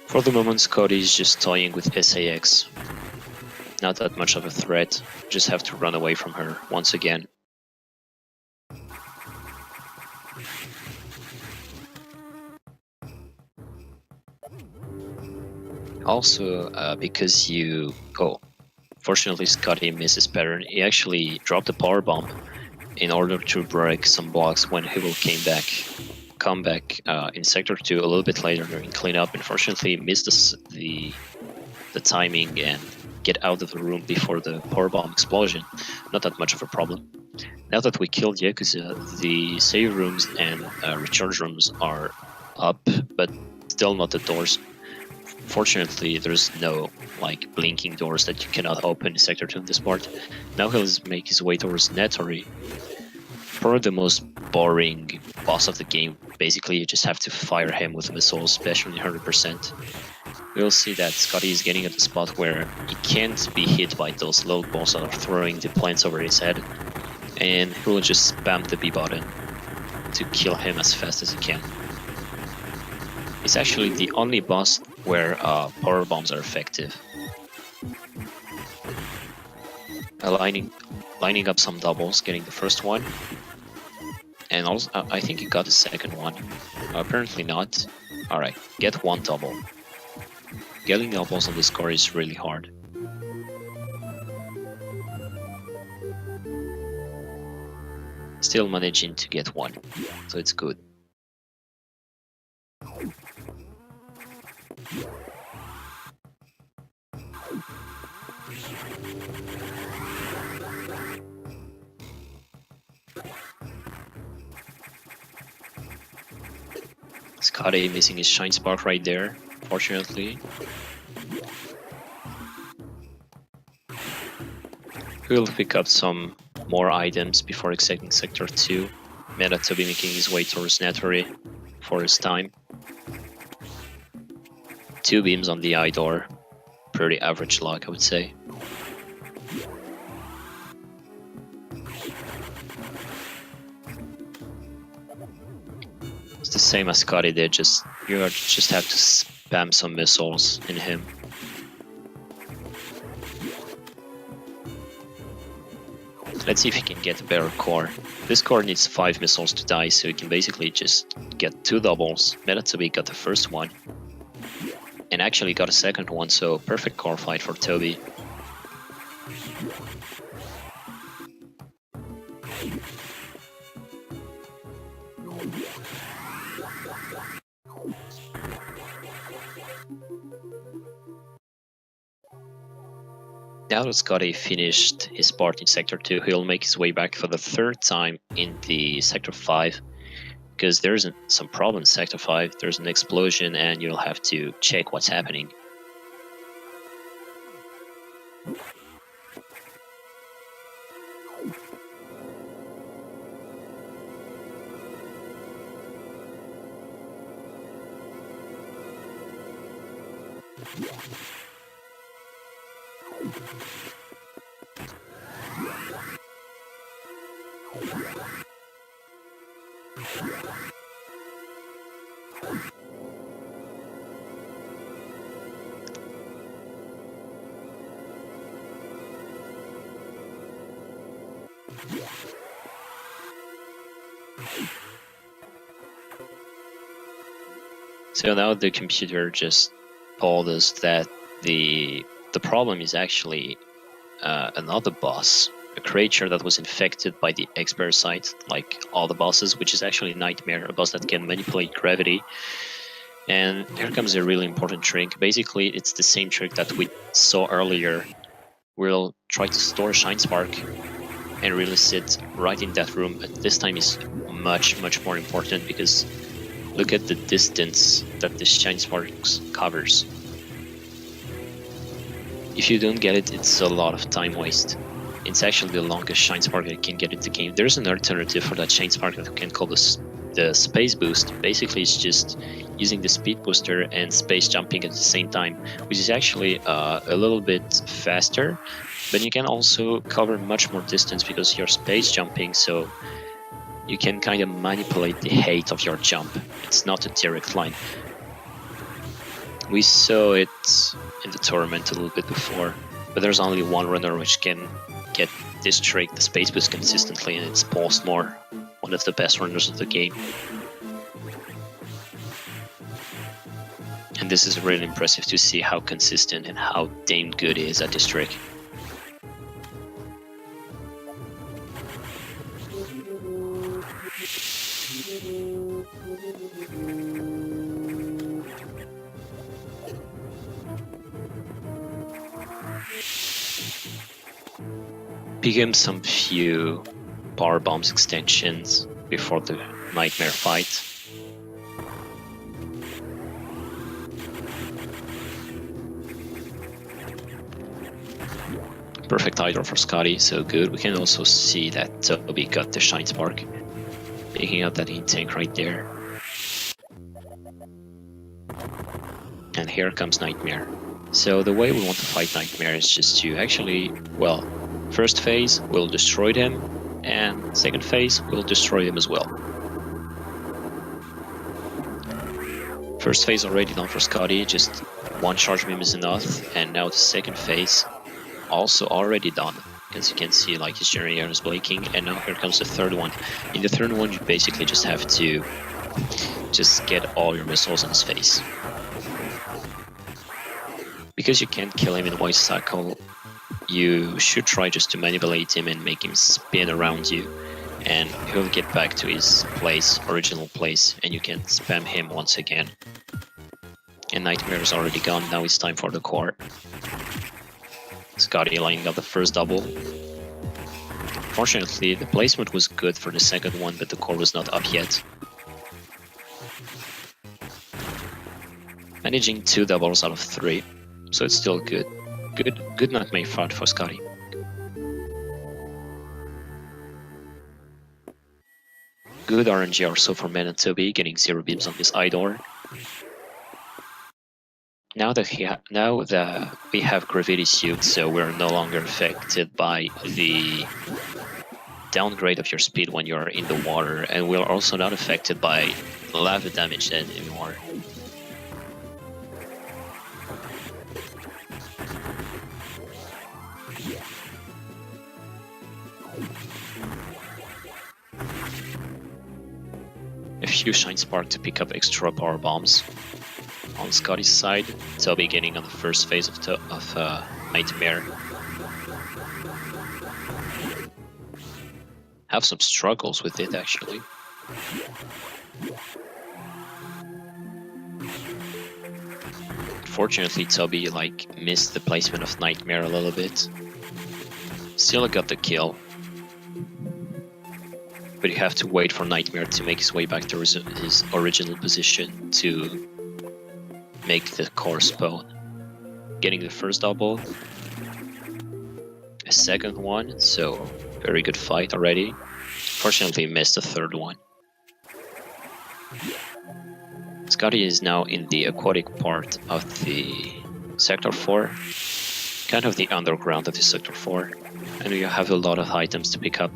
For the moment, Scotty is just toying with SAX. Not that much of a threat, just have to run away from her once again. Also, because fortunately Scotty missed his pattern, he actually dropped a power bomb in order to break some blocks when he will come back in Sector 2 a little bit later during cleanup. Unfortunately, missed the timing and get out of the room before the power bomb explosion. Not that much of a problem. Now that we killed Yakuza, the save rooms and recharge rooms are up, but still not the doors. Fortunately, there's no like blinking doors that you cannot open in Sector 2 in this part. Now he'll make his way towards Metroid. Probably the most boring boss of the game. Basically, you just have to fire him with missiles, especially 100%. We'll see that Scotty is getting at the spot where he can't be hit by those load balls that are throwing the plants over his head, and he will just spam the B button to kill him as fast as he can. It's actually the only boss where power bombs are effective. Lining up some doubles, getting the first one, and also I think he got the second one. Apparently not. Alright, get 1 double. Getting doubles on the score is really hard. Still managing to get 1, so it's good. Scotty missing his Shine Spark right there, fortunately. We'll pick up some more items before exiting Sector 2. Mandatoby making his way towards Metroid for his time. 2 beams on the eye door. Pretty average luck, I would say. It's the same as Scotty did, you just have to spam some missiles in him. Let's see if he can get a better core. This core needs 5 missiles to die, so he can basically just get 2 doubles. Mandatoby got the first one. and actually got a second one, so perfect car fight for Toby. Now that Scotty finished his part in Sector 2, he'll make his way back for the third time in the Sector 5, because there's some problem in Sector 5, there's an explosion and you'll have to check what's happening. So now the computer just told us that the problem is actually another boss, a creature that was infected by the X-Parasite, like all the bosses, which is actually Nightmare, a boss that can manipulate gravity. And here comes a really important trick. Basically, it's the same trick that we saw earlier. We'll try to store Shine Spark and really sit right in that room, but this time is much more important because look at the distance that the Shine Sparks covers. If you don't get it, it's a lot of time waste. It's actually the longest Shine Spark that you can get in the game. There's an alternative for that Shine Spark that we can call the Space Boost. Basically, it's just using the Speed Booster and Space Jumping at the same time, which is actually a little bit faster, but you can also cover much more distance because you're Space Jumping, so you can kind of manipulate the height of your jump. It's not a direct line. We saw it in the tournament a little bit before, but there's only one runner which can get this trick, the Space Boost, consistently, and it's Postmore, one of the best runners of the game. And this is really impressive to see how consistent and how damn good he is at this trick. Pick him some few power bombs extensions before the Nightmare fight. Perfect hydro for Scotty, so good. We can also see that Toby got the Shine Spark, picking up that tank right there. And here comes Nightmare. So the way we want to fight Nightmare is just to actually, well, first phase we'll destroy them, and second phase we'll destroy them as well. First phase already done for Scotty, just one charge beam is enough, and now the second phase also already done. As you can see, like his generator is blinking, and now here comes the third one. In the third one you basically just have to just get all your missiles in his face. Because you can't kill him in one cycle, you should try just to manipulate him and make him spin around you, and he'll get back to his place, original place, and you can spam him once again. And Nightmare is already gone, now it's time for the core. Scotty lining up the first double. Fortunately, the placement was good for the second one, but the core was not up yet. Managing 2 doubles out of 3, so it's still good. Good nutmeg fight for Scotty. Good RNG also for Mandatoby, getting 0 beams on this Idor. Now that we have gravity suit, so we're no longer affected by the downgrade of your speed when you're in the water, and we're also not affected by lava damage anymore. A few Shine Spark to pick up extra power bombs on Scotty's side, Toby getting on the first phase of Nightmare. Have some struggles with it actually. Unfortunately, Toby missed the placement of Nightmare a little bit. Still got the kill. But you have to wait for Nightmare to make his way back to his original position to make the core spawn. Getting the first double. A second one, so very good fight already. Fortunately missed the third one. Scotty is now in the aquatic part of the Sector 4, kind of the underground of the Sector 4, and you have a lot of items to pick up.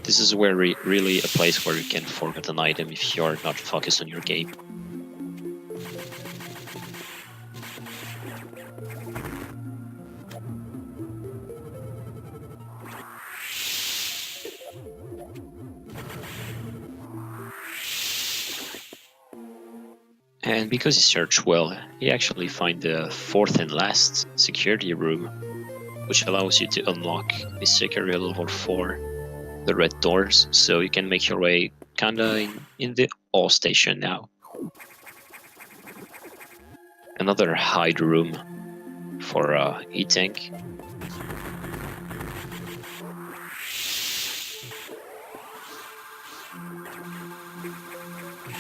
This is where really a place where you can forget an item if you're not focused on your game. And because he searched well, he actually finds the fourth and last security room, which allows you to unlock the security level 4, the red doors, so you can make your way kinda in the all station now. Another hide room for a E-tank.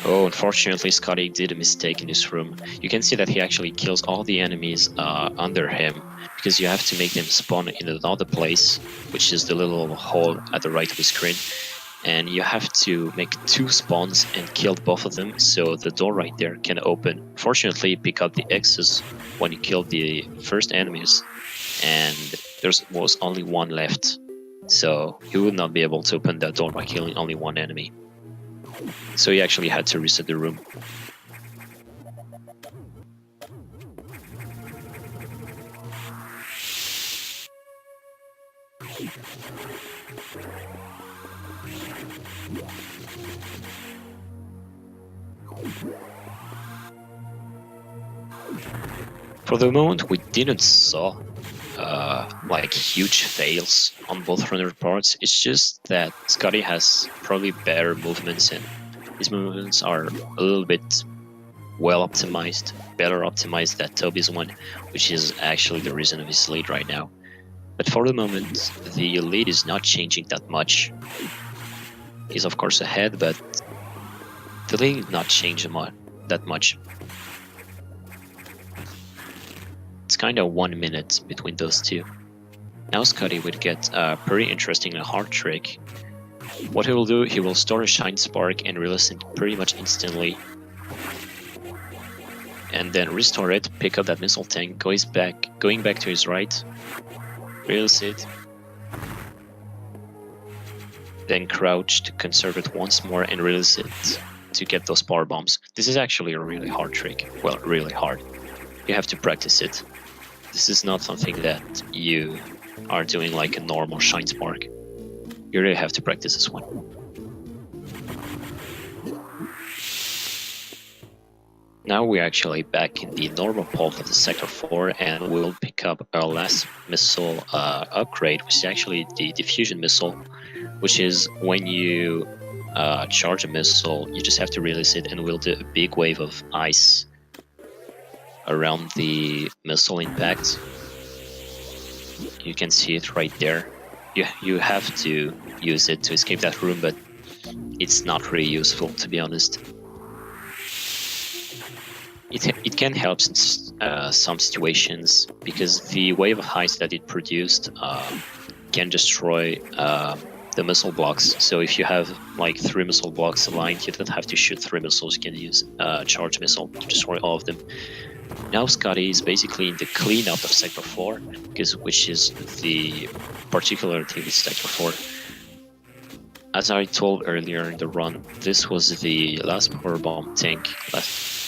Oh, unfortunately, Scotty did a mistake in this room. You can see that he actually kills all the enemies under him, because you have to make them spawn in another place, which is the little hole at the right of the screen. And you have to make 2 spawns and kill both of them, so the door right there can open. Fortunately, pick up the X's when you kill the first enemies, and there was only one left. So you would not be able to open that door by killing only one enemy. So he actually had to reset the room. For the moment, we didn't saw huge fails on both runner parts. It's just that Scotty has probably better movements, and his movements are a little bit well optimized, better optimized than Toby's one, which is actually the reason of his lead right now. But for the moment, the lead is not changing that much. He's of course ahead, but the lead did not change that much. It's kind of 1 minute between those two. Now Scotty would get a pretty interesting and hard trick. What he will do, he will store a Shine Spark and release it pretty much instantly. And then restore it, pick up that missile tank, going back to his right, release it. Then crouch to conserve it once more and release it to get those power bombs. This is actually a really hard trick. Well, really hard. You have to practice it. This is not something that you are doing like a normal Shine Spark. You really have to practice this one. Now we're actually back in the normal part of the Sector 4, and we'll pick up our last missile upgrade, which is actually the diffusion missile, which is when you charge a missile, you just have to release it and we'll do a big wave of ice around the missile impact. You can see it right there. You have to use it to escape that room, but it's not really useful, to be honest. It can help in some situations, because the wave of ice that it produced can destroy the missile blocks. So if you have like 3 missile blocks aligned, you don't have to shoot 3 missiles. You can use charge missile to destroy all of them. Now Scotty is basically in the cleanup of Sector 4, which is the particularity with Sector 4. As I told earlier in the run, this was the last power bomb tank.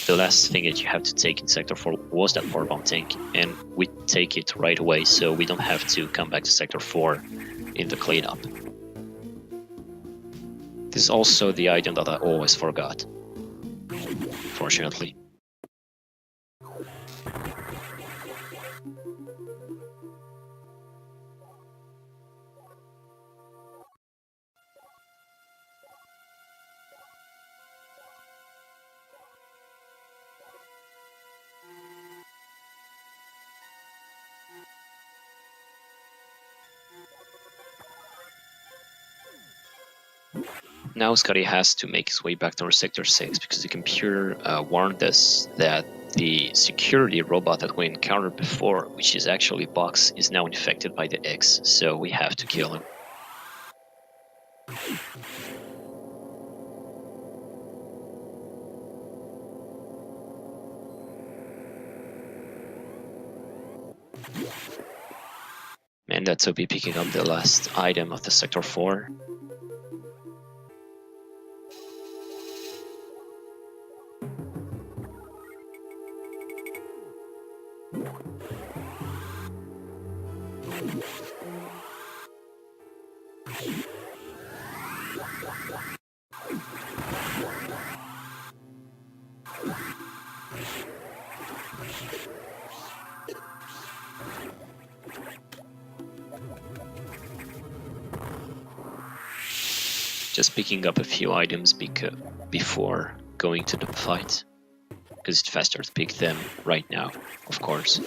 The last thing that you have to take in Sector 4 was that power bomb tank, and we take it right away, so we don't have to come back to Sector 4 in the cleanup. This is also the item that I always forgot, fortunately. Now Scotty has to make his way back towards Sector 6 because the computer warned us that the security robot that we encountered before, which is actually Box, is now infected by the X, so we have to kill him. Mandatoby picking up the last item of the Sector 4. Just picking up a few items before going to the fight, because it's faster to pick them right now, of course.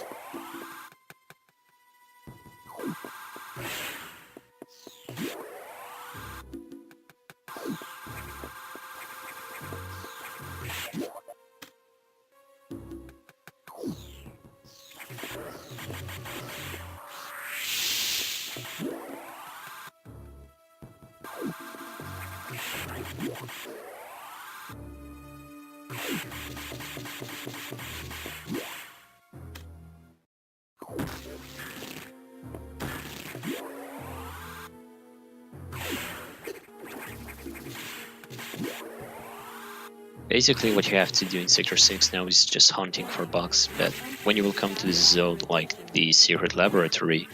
Basically what you have to do in Sector 6 now is just hunting for bugs, but when you will come to this zone like the secret laboratory,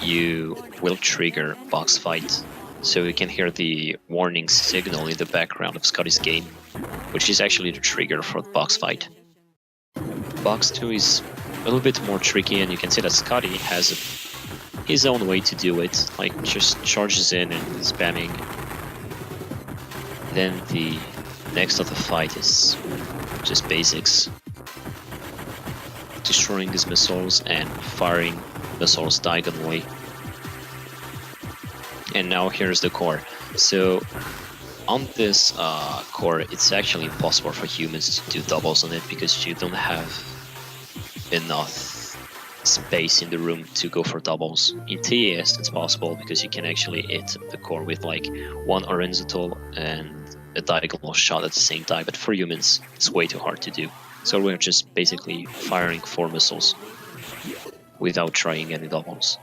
you will trigger box fight. So you can hear the warning signal in the background of Scotty's game, which is actually the trigger for the box fight. Box 2 is a little bit more tricky, and you can see that Scotty has his own way to do it, like just charges in and spamming. Then the next of the fight is just basics. Destroying his missiles and firing missiles diagonally. And now here's the core. So on this core, it's actually impossible for humans to do doubles on it because you don't have enough space in the room to go for doubles. In TAS it's possible because you can actually hit the core with like one horizontal and a diagonal shot at the same time, but for humans it's way too hard to do. So we're just basically firing 4 missiles without trying any doubles.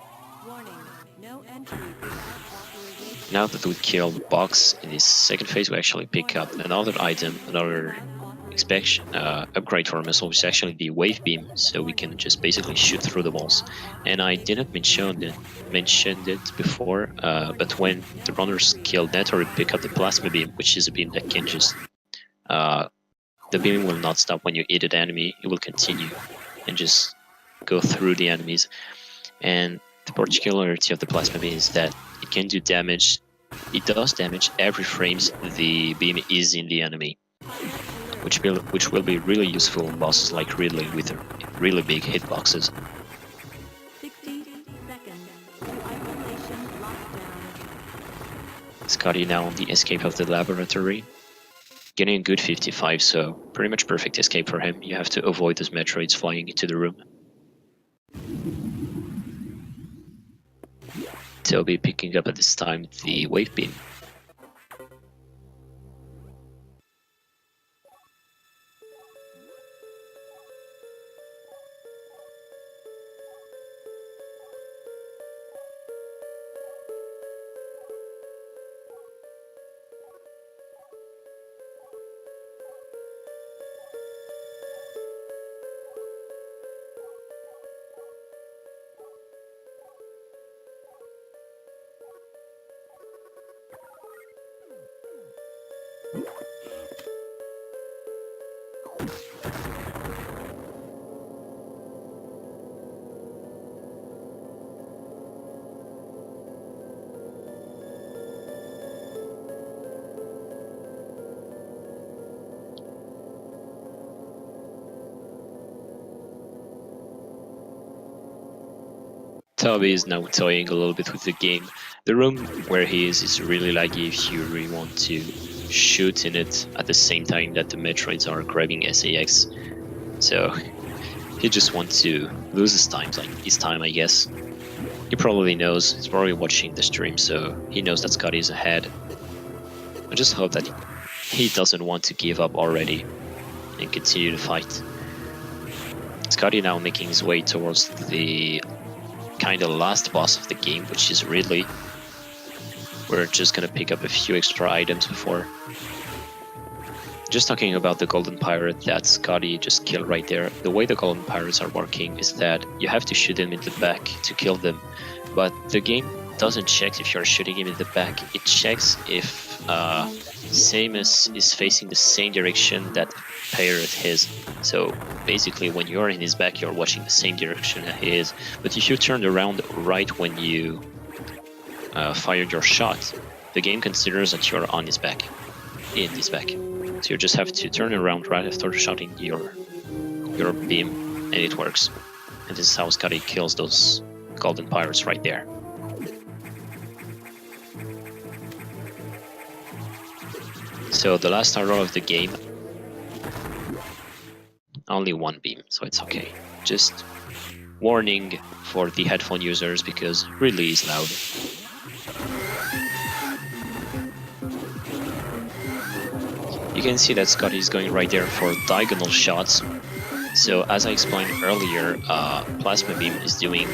Now that we killed the box, in this second phase we actually pick up another item, another upgrade for our missile, which is actually the wave beam, so we can just basically shoot through the walls. And I didn't mention it before, but when the runners kill Metroid, pick up the plasma beam, which is a beam that can just the beam will not stop when you hit an enemy. It will continue and just go through the enemies. And the particularity of the plasma beam is that it can do damage. It does damage every frame the beam is in the enemy, which will be really useful on bosses like Ridley with really big hitboxes. 60 seconds to isolation lockdown. Scotty now on the escape of the laboratory, getting a good 55, so pretty much perfect escape for him. You have to avoid those Metroids flying into the room. Toby picking up at this time the wave beam. Toby is now toying a little bit with the game. The room where he is really laggy if you really want to shoot in it at the same time that the Metroids are grabbing SAX. So he just wants to lose his time, I guess. He probably knows, he's probably watching the stream, so he knows that Scotty is ahead. I just hope that he doesn't want to give up already and continue to fight. Scotty now making his way towards the kind of last boss of the game, which is Ridley. We're just gonna pick up a few extra items before. Just talking about the Golden Pirate that Scotty just killed right there. The way the Golden Pirates are working is that you have to shoot them in the back to kill them, but the game doesn't check if you're shooting him in the back. It checks if Samus is facing the same direction that Pirate is. So basically when you're in his back, you're watching the same direction that he is. But if you turn around right when you fired your shot, the game considers that you're on his back, in his back. So you just have to turn around right after shooting your beam, and it works. And this is how Scotty kills those Golden Pirates right there. So the last arrow of the game, only one beam, so it's okay. Just warning for the headphone users because really is loud. You can see that Scotty is going right there for diagonal shots. So as I explained earlier, Plasma Beam is doing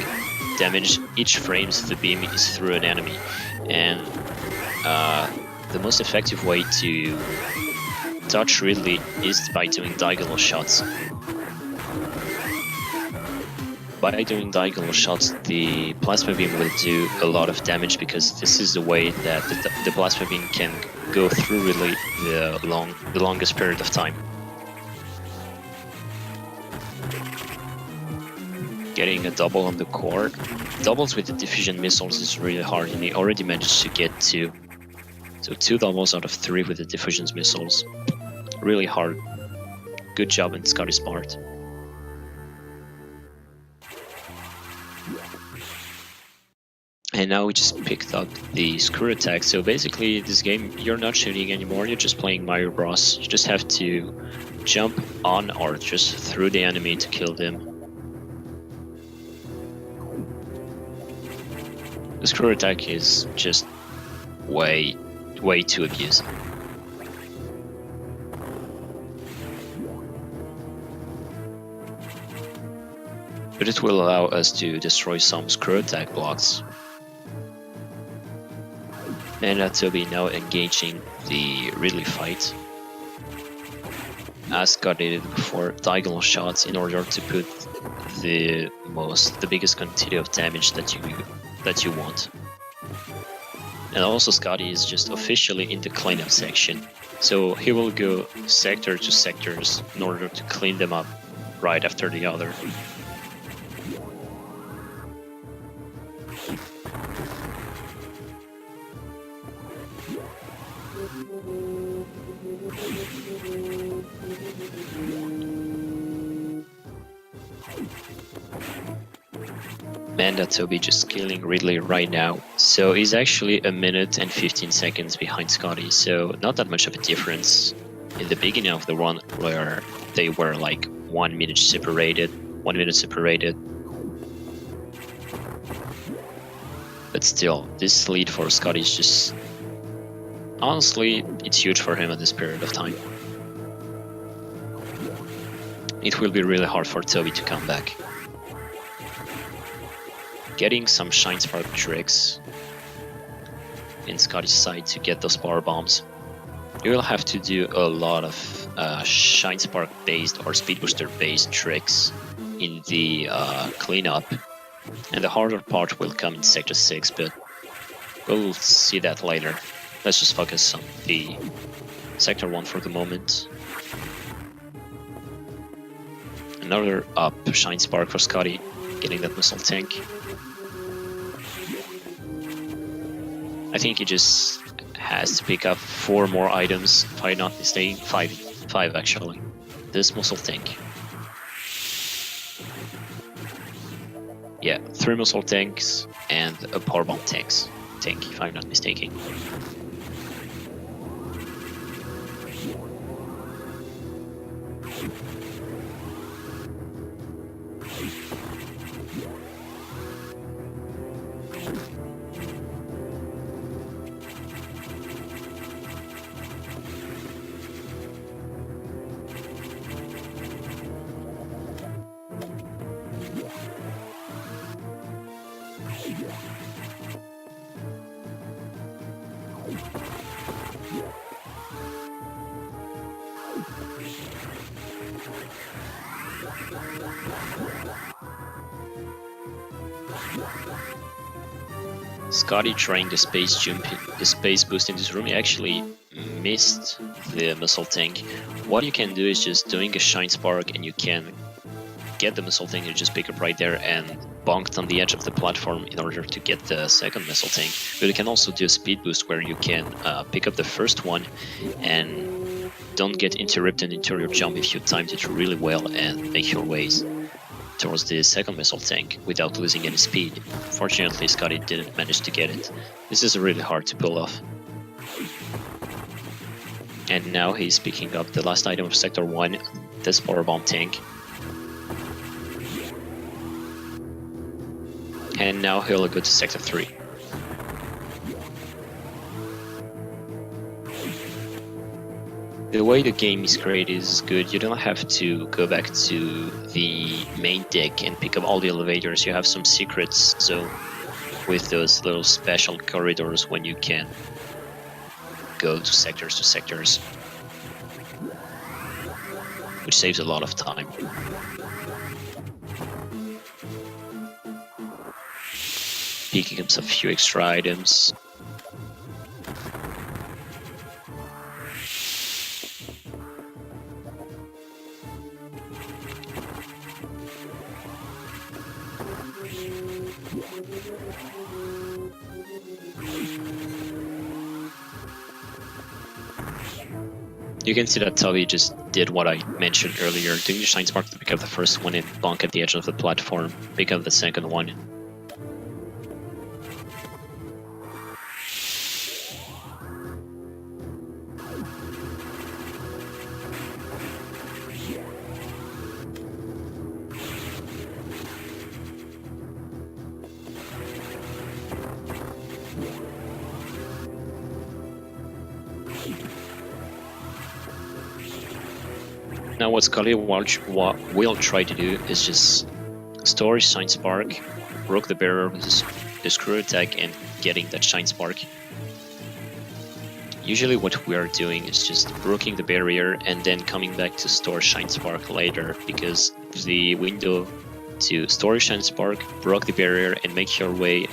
damage each frame the beam is through an enemy. And the most effective way to touch Ridley is by doing diagonal shots. By doing diagonal shots, the Plasma Beam will do a lot of damage because this is the way that the Plasma Beam can go through Ridley the longest period of time. Getting a double on the core. Doubles with the diffusion missiles is really hard, and he already managed to get 2. So 2 doubles out of 3 with the diffusion missiles. Really hard. Good job on Scotty's part. And now we just picked up the screw attack. So basically this game, you're not shooting anymore, you're just playing Mario Bros. You just have to jump on or just through the enemy to kill them. The screw attack is just way too abused. But it will allow us to destroy some screw attack blocks. Mandatoby now engaging the Ridley fight. As Scotty did before, diagonal shots in order to put the biggest quantity of damage that you want. And also Scotty is just officially in the cleanup section, so he will go sector to sectors in order to clean them up right after the other. Mandatoby just killing Ridley right now. So he's actually 1 minute and 15 seconds behind Scotty, so not that much of a difference. In the beginning of the run where they were like 1 minute separated. But still, this lead for Scotty is just... honestly, it's huge for him at this period of time. It will be really hard for Toby to come back. Getting some Shine Spark tricks in Scotty's side to get those power bombs. You will have to do a lot of Shine Spark based or Speed Booster based tricks in the cleanup, and the harder part will come in Sector 6, but we'll see that later. Let's just focus on the Sector 1 for the moment. Another up Shine Spark for Scotty, getting that missile tank. I think he just has to pick up 4 more items, if I'm not mistaken, 5 actually. This missile tank. Yeah, 3 missile tanks and a power bomb tank, if I'm not mistaken. Scotty trying the space jump, the space boost in this room, he actually missed the missile tank. What you can do is just doing a shine spark, and you can get the missile tank and just pick up right there and bonk on the edge of the platform in order to get the second missile tank. But you can also do a speed boost where you can pick up the first one and don't get interrupted into your jump if you timed it really well and make your ways towards the second missile tank without losing any speed. Fortunately, Scotty didn't manage to get it. This is really hard to pull off. And now he's picking up the last item of Sector 1, this power bomb tank. And now he'll go to Sector 3. The way the game is created is good. You don't have to go back to the main deck and pick up all the elevators. You have some secrets zone with those little special corridors when you can go to sectors, which saves a lot of time. Picking up a few extra items. You can see that Toby just did what I mentioned earlier, doing the Shine Spark to pick up the first one and bonk at the edge of the platform, pick up the second one. Now what Scotty will try to do is just store his Shine Spark, broke the barrier with the screw attack and getting that Shine Spark. Usually what we are doing is just breaking the barrier and then coming back to store Shine Spark later, because the window to store Shine Spark, broke the barrier and make your way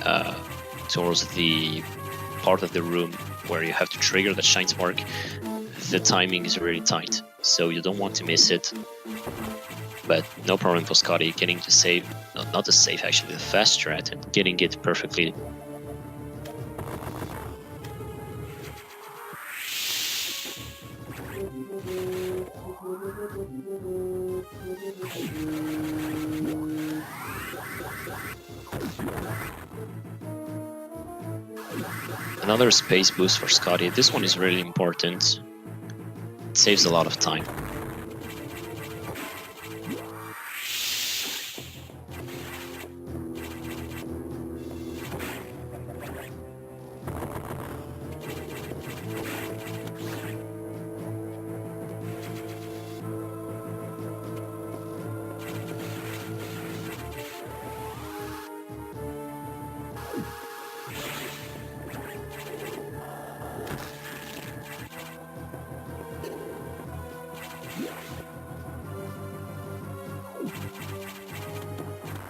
towards the part of the room where you have to trigger the Shine Spark. The timing is really tight, so you don't want to miss it. But no problem for Scotty getting the save, no, not the save actually, the fast strat and getting it perfectly. Another space boost for Scotty. This one is really important. It saves a lot of time.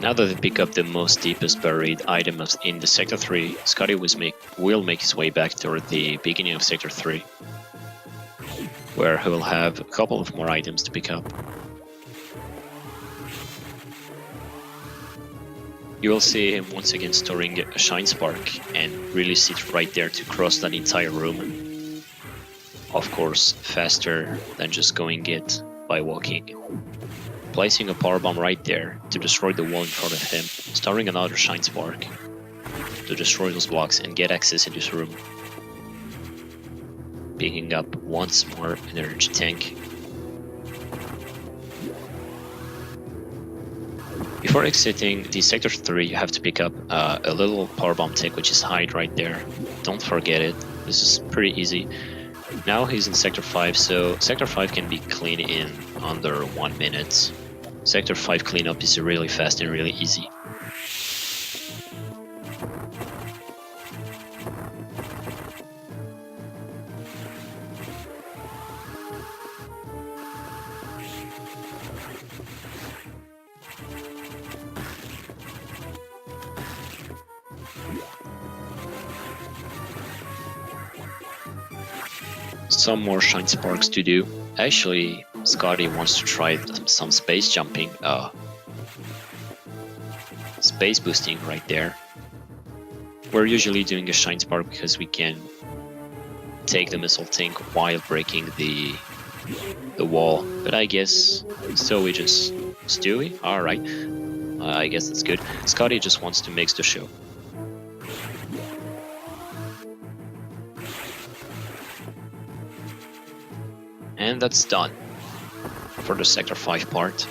Now that they pick up the most deepest buried item in the Sector 3, Scotty will make his way back toward the beginning of Sector 3, where he will have a couple of more items to pick up. You will see him once again storing a Shine Spark and really sit right there to cross that entire room. Of course, faster than just going it by walking. placing a power bomb right there to destroy the wall in front of him, starting another Shine Spark to destroy those blocks and get access in this room. Picking up once more an energy tank. Before exiting the Sector 3, you have to pick up a little power bomb tank, which is hide right there. Don't forget it. This is pretty easy. Now he's in Sector 5, so Sector 5 can be cleaned in under 1 minute. Sector 5 cleanup is really fast and really easy. Some more Shine Sparks to do. Actually, Scotty wants to try some space jumping, space boosting right there. We're usually doing a Shine Spark because we can take the missile tank while breaking the wall. But I guess, so we just do it? Alright, I guess that's good. Scotty just wants to mix the show. And that's done for the Sector 5 part.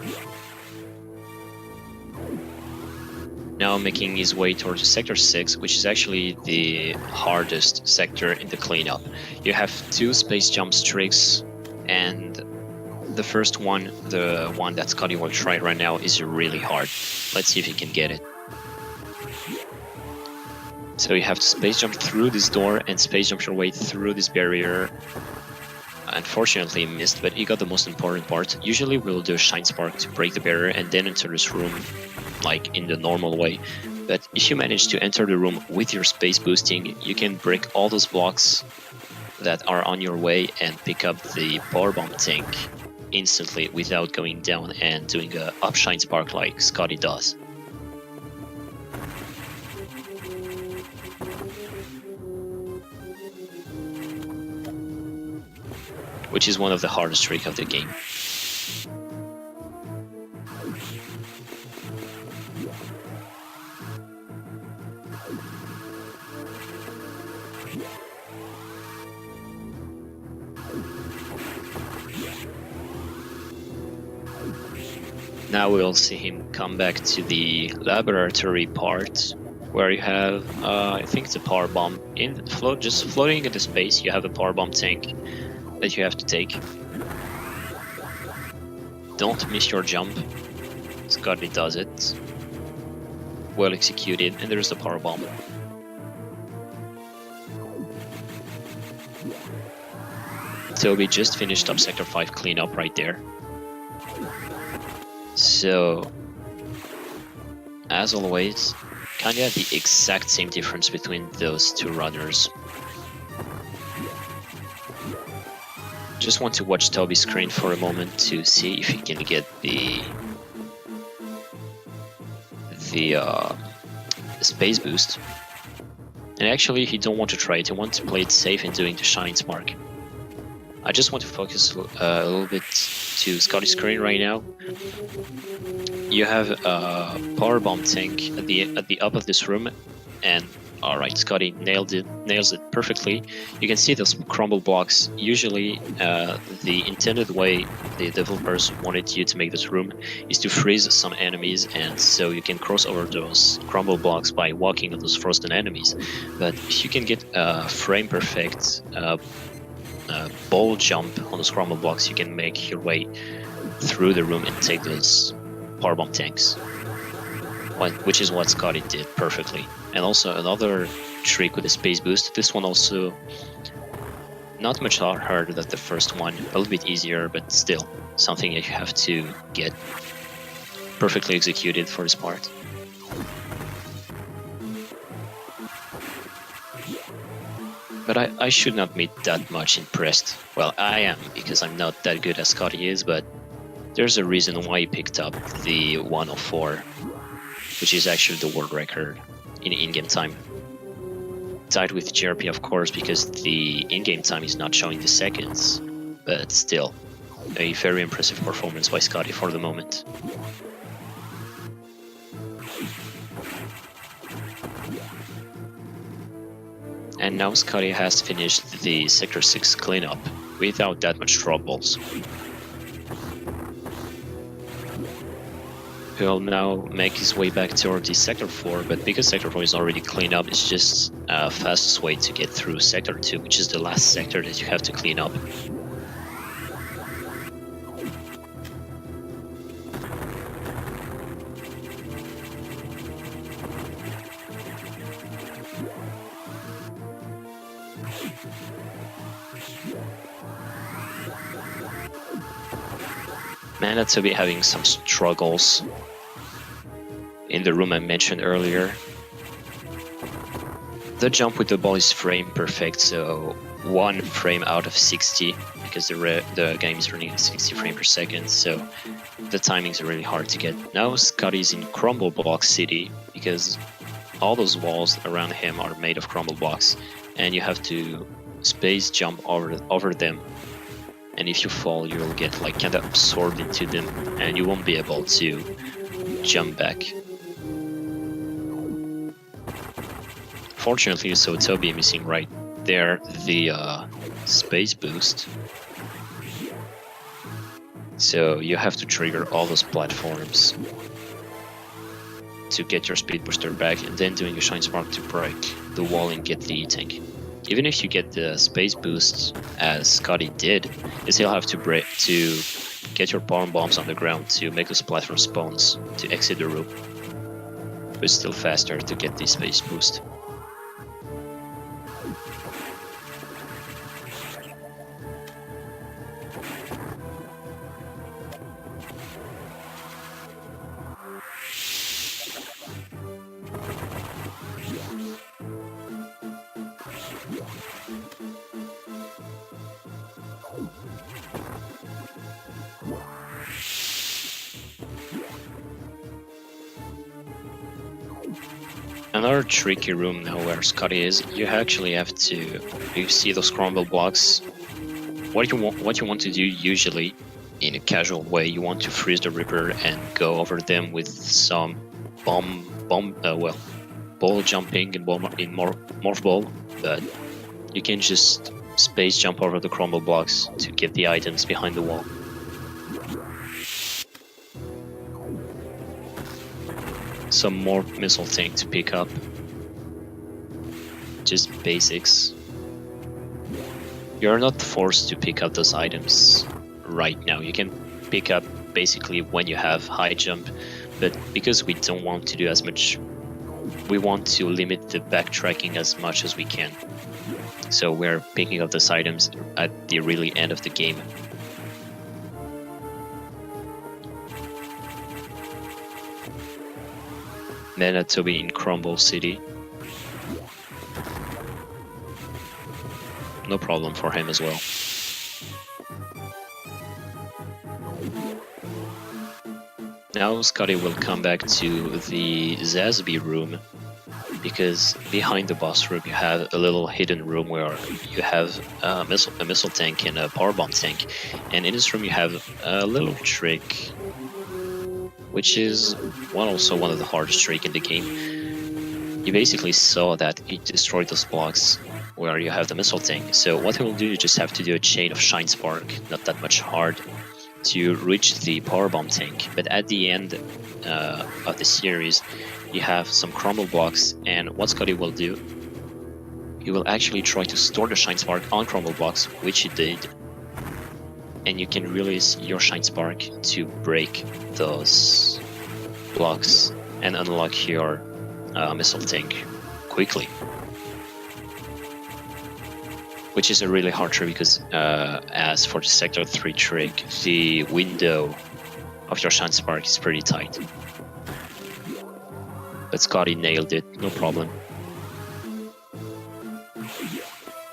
Now making his way towards Sector 6, which is actually the hardest sector in the cleanup. You have 2 space jump streaks, and the first one, the one that Scotty will try right now, is really hard. Let's see if he can get it. So you have to space jump through this door and space jump your way through this barrier. Unfortunately he missed, but he got the most important part. Usually we'll do a Shine Spark to break the barrier and then enter this room like in the normal way. But if you manage to enter the room with your space boosting, you can break all those blocks that are on your way and pick up the power bomb tank instantly without going down and doing a up Shine Spark like Scotty does. Which is one of the hardest tricks of the game. Now we'll see him come back to the laboratory part, where you have, I think it's a power bomb in just floating into space. You have a power bomb tank that you have to take. Don't miss your jump. Scotty does it. Well executed, and there's the power bomb. Toby just finished up Sector 5 cleanup right there. So, as always, kinda the exact same difference between those two runners. Just want to watch Toby's screen for a moment to see if he can get the space boost. And actually, he don't want to try it. He wants to play it safe and doing the Shine Spark. I just want to focus a little bit to Scotty's screen right now. You have a power bomb tank at the up of this room, and alright, Scotty nails it perfectly. You can see those crumble blocks. Usually, the intended way the developers wanted you to make this room is to freeze some enemies, and so you can cross over those crumble blocks by walking on those frozen enemies. But if you can get a frame perfect ball jump on those crumble blocks, you can make your way through the room and take those power bomb tanks, which is what Scotty did perfectly. And also another trick with the space boost. This one also not much harder than the first one, a little bit easier, but still something that you have to get perfectly executed for this part. But I should not be that much impressed. Well, I am, because I'm not that good as Scotty is, but there's a reason why he picked up the 104, which is actually the world record in in-game time. Tied with JRP, of course, because the in-game time is not showing the seconds, but still, A very impressive performance by Scotty for the moment. And now Scotty has finished the Sector 6 cleanup without that much troubles. He'll now make his way back toward the Sector 4, but because Sector 4 is already cleaned up, it's just a fastest way to get through Sector 2, which is the last sector that you have to clean up. Mandatoby having some struggles in the room I mentioned earlier. The jump with the ball is frame perfect, so 1 frame out of 60, because the game is running at 60 frames per second, so the timings are really hard to get. Now Scotty's in Crumble Block City, because all those walls around him are made of crumble blocks, and you have to space jump over them. And if you fall, you'll get like kind of absorbed into them, and you won't be able to jump back. Fortunately, so Toby missing right there the space boost. So you have to trigger all those platforms to get your speed booster back, and then doing a shine spark to break the wall and get the tank. Even if you get the space boost, as Scotty did, you still have to get your power bombs on the ground to make those platform spawns to exit the room. But it's still faster to get the space boost. Another tricky room now where Scotty is, you actually have to, you see those crumble blocks. What you want to do usually, in a casual way, you want to freeze the Ripper and go over them with some ball jumping and morph ball, but you can just space jump over the crumble blocks to get the items behind the wall. Some more missile tank to pick up. Just basics. You're not forced to pick up those items right now. You can pick up basically when you have high jump, but because we don't want to do as much, we want to limit the backtracking as much as we can. So we're picking up those items at the really end of the game. Mandatoby in Crumble City. No problem for him as well. Now Scotty will come back to the Zasby room, because behind the boss room you have a little hidden room where you have a missile tank and a power bomb tank, and in this room you have a little trick, which is also one of the hardest trick in the game. You basically saw that it destroyed those blocks where you have the missile tank. So what it will do, you just have to do a chain of shine spark, not that much hard, to reach the power bomb tank. But at the end of the series, you have some crumble blocks, and what Scotty will do, he will actually try to store the shine spark on crumble blocks, which he did. And you can release your shine spark to break those blocks and unlock your missile tank quickly. Which is a really hard trick, because as for the Sector 3 trick, the window of your shine spark is pretty tight. But Scotty nailed it, no problem.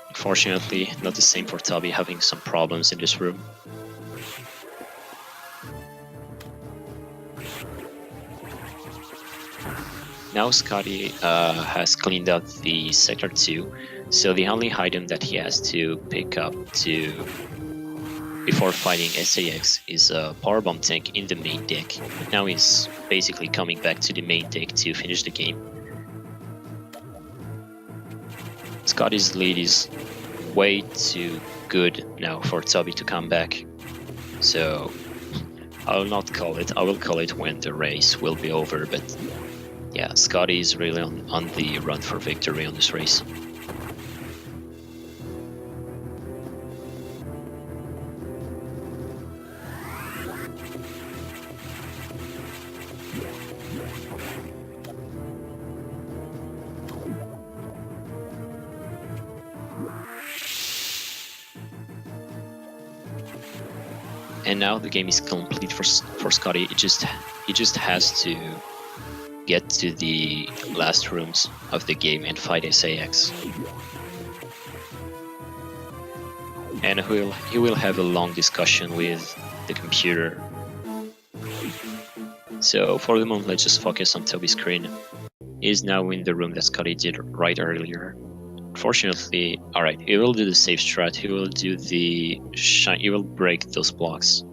Unfortunately, not the same for Toby, having some problems in this room. Now Scotty has cleaned up the Sector 2, so the only item that he has to pick up to before fighting SAX is a powerbomb tank in the main deck. Now he's basically coming back to the main deck to finish the game. Scotty's lead is way too good now for Toby to come back. So I will not call it. I will call it when the race will be over. But yeah, Scotty is really on the run for victory on this race. And now the game is complete for Scotty. He just has to get to the last rooms of the game and fight SAX. And he will have a long discussion with the computer. So for the moment, let's just focus on Toby's screen. He is now in the room that Scotty did right earlier. Unfortunately, alright, he will do the safe strat, he will do the shine, he will break those blocks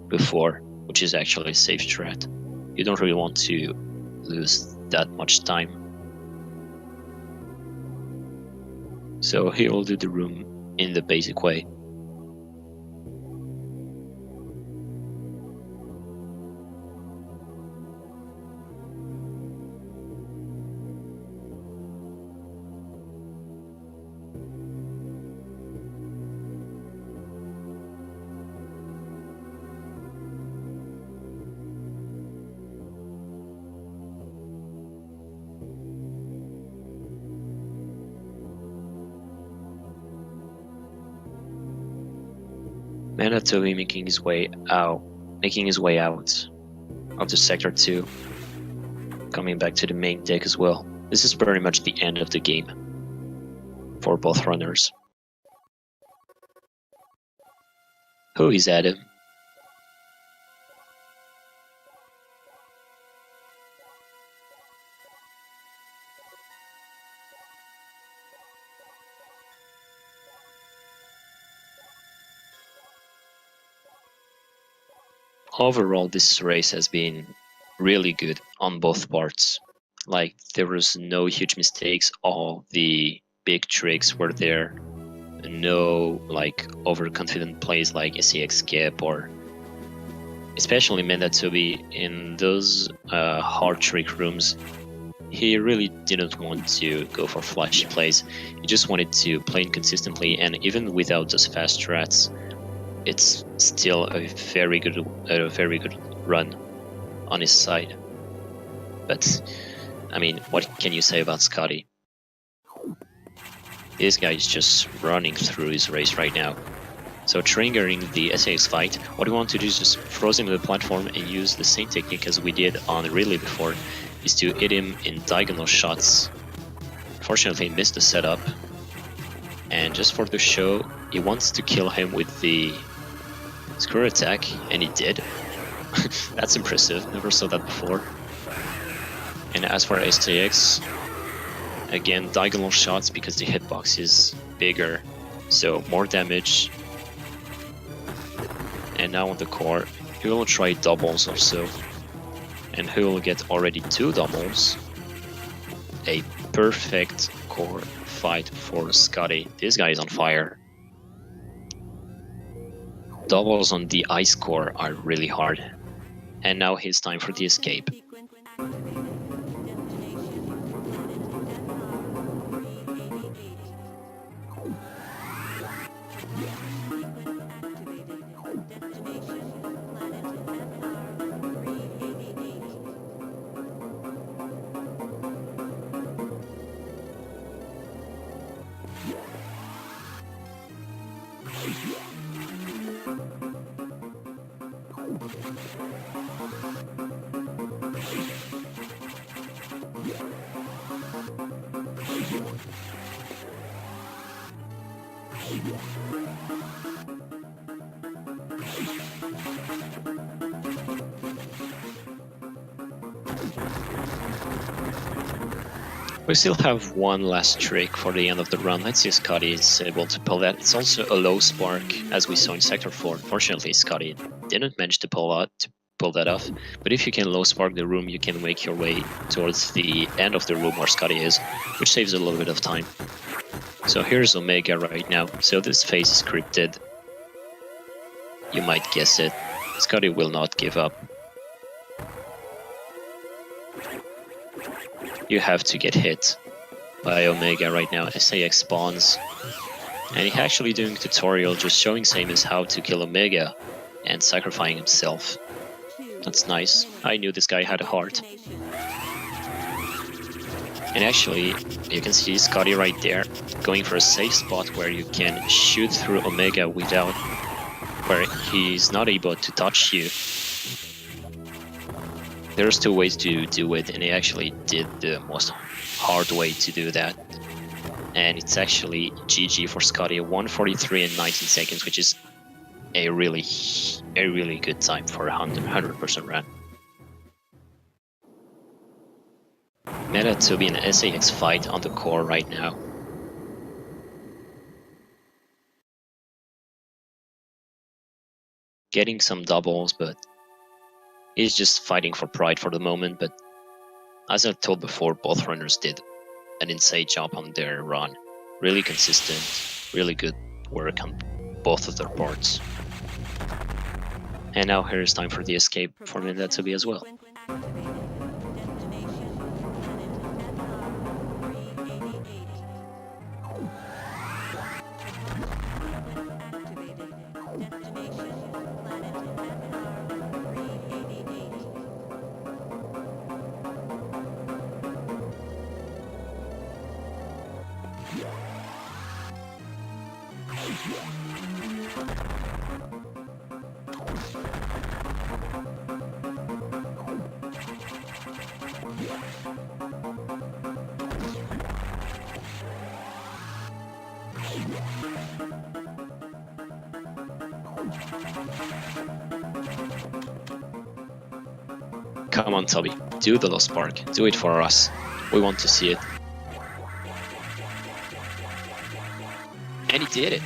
before, which is actually a safe strat. You don't really want to lose that much time. So he will do the room in the basic way. Mandatoby making his way out of the sector 2, coming back to the main deck as well. This is pretty much the end of the game for both runners. Who is Adam? Overall, this race has been really good on both parts. Like, there was no huge mistakes, all the big tricks were there. No, like, overconfident plays like SAX skip, or especially Mandatoby in those hard trick rooms. He really didn't want to go for flashy plays. He just wanted to play inconsistently, and even without those fast strats, it's still a very good run on his side. But I mean, what can you say about Scotty? This guy is just running through his race right now. So triggering the SAX fight, what we want to do is just froze him to the platform and use the same technique as we did on Relay before, is to hit him in diagonal shots. Unfortunately, he missed the setup. And just for the show, he wants to kill him with the screw attack, and he did. That's impressive, never saw that before. And as for SAX, again, diagonal shots because the hitbox is bigger, so more damage. And now on the core, he will try doubles or so, and he will get already 2 doubles. A perfect core fight for Scotty. This guy is on fire. Doubles on the ice core are really hard. And now it's time for the escape. Sequence activated. Destination planet We still have one last trick for the end of the run. Let's see if Scotty is able to pull that. It's also a low spark, as we saw in Sector 4. Fortunately, Scotty didn't manage to pull that off. But if you can low spark the room, you can make your way towards the end of the room where Scotty is, which saves a little bit of time. So here's Omega right now. So this phase is scripted. You might guess it. Scotty will not give up. You have to get hit by Omega right now. SAX spawns. And he's actually doing a tutorial just showing Samus how to kill Omega and sacrificing himself. That's nice. I knew this guy had a heart. And actually, you can see Scotty right there, going for a safe spot where you can shoot through Omega without, where he's not able to touch you. There's two ways to do it, and he actually did the most hard way to do that. And it's actually GG for Scotty, 1:43 and 19 seconds, which is a really good time for a 100% run. Mandatoby and SAX fight on the core right now. Getting some doubles, but he's just fighting for pride for the moment. But as I told before, both runners did an insane job on their run. Really consistent, really good work on both of their parts. And now here's time for the escape for Mandatoby as well. Come on, Toby, do the lost spark. Do it for us. We want to see it. And he did it.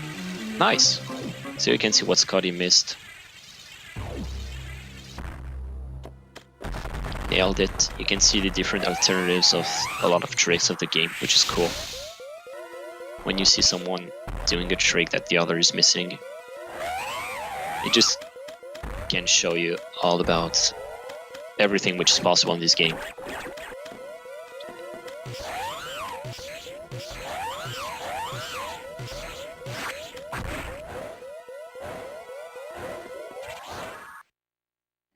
Nice. So you can see what Scotty missed. Nailed it. You can see the different alternatives of a lot of tricks of the game, which is cool. When you see someone doing a trick that the other is missing, it just can show you all about everything which is possible in this game.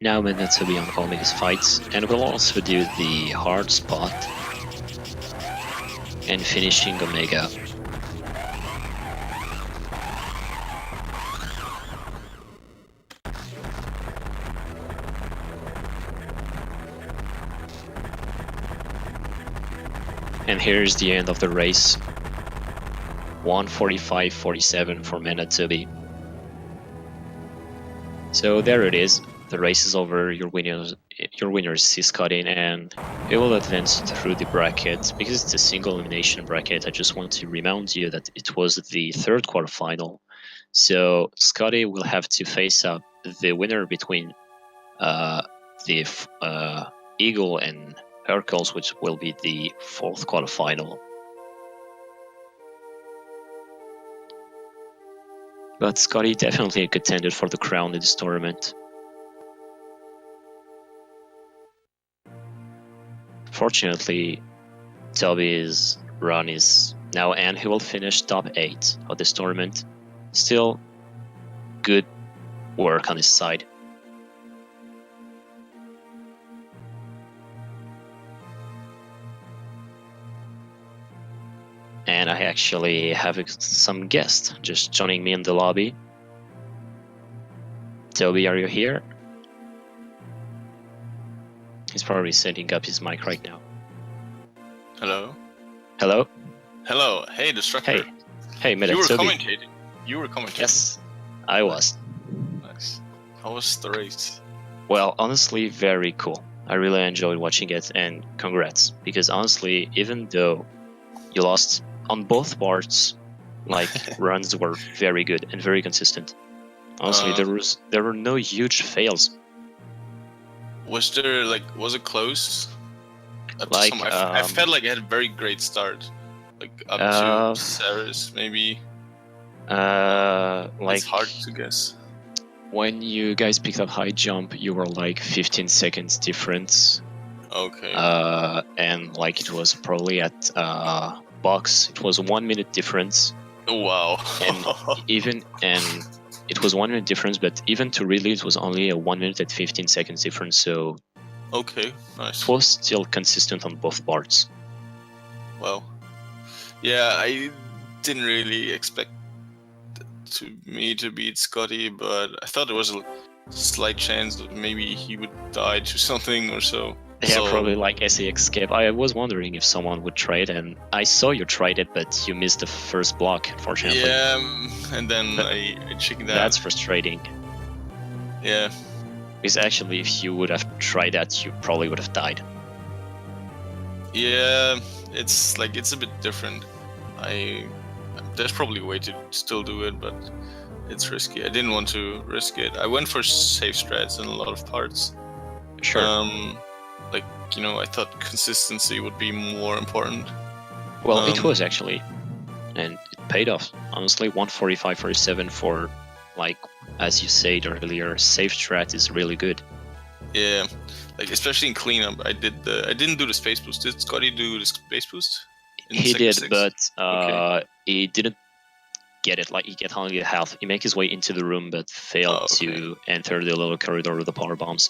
Now Mandatoby on Omega's fights, and we'll also do the hard spot and finishing Omega. And here's the end of the race. 1:45.47 for Mandatoby. So there it is. The race is over. Your winner is CScotty, and it will advance through the bracket. Because it's a single elimination bracket, I just want to remind you that it was the third quarterfinal. So Scotty will have to face up the winner between the Eagle and Hercules, which will be the fourth quarterfinal. But Scotty definitely a contender for the crown in this tournament. Fortunately, Toby's run is now and he will finish top 8 of this tournament. Still good work on his side. And I actually have some guests just joining me in the lobby. Toby, are you here? He's probably setting up his mic right now. Hello? Hello? Hello. Hey, Destructor. Hey, You were Toby. commentating. You were commentating. Yes, I was. Nice. How was the race? Well, honestly, very cool. I really enjoyed watching it, and congrats. Because honestly, even though you lost on both parts, like runs were very good and very consistent. Honestly, there were no huge fails. Was it close? Up to Like, I felt like I had a very great start, like up to Ceres maybe. like It's hard to guess. when you guys picked up high jump, you were like 15 seconds difference. Okay. And like it was probably at box, it was 1 minute difference. Oh, wow. and it was 1 minute difference, but even to really it was only a 1 minute and 15 seconds difference. So okay, nice. it was still consistent on both parts. Well, yeah, I didn't really expect me to beat Scotty, but I thought there was a slight chance that maybe he would die to something or so. Yeah, probably like SAX skip. I was wondering if someone would try it, and I saw you tried it, but you missed the first block, unfortunately. Yeah, and then I chickened out. That's frustrating. Yeah. Because actually, if you would have tried that, you probably would have died. Yeah, it's a bit different. There's probably a way to still do it, but it's risky. I didn't want to risk it. I went for safe strats in a lot of parts. Sure. I thought consistency would be more important. Well, it was actually, and it paid off. Honestly, 145.47 for, like, as you said earlier, safe strat is really good. Yeah, like especially in cleanup, I didn't do the space boost. Did Scotty do the space boost? He did, but he didn't get it. Like, he get only the health. He make his way into the room, but failed to enter the little corridor with the power bombs.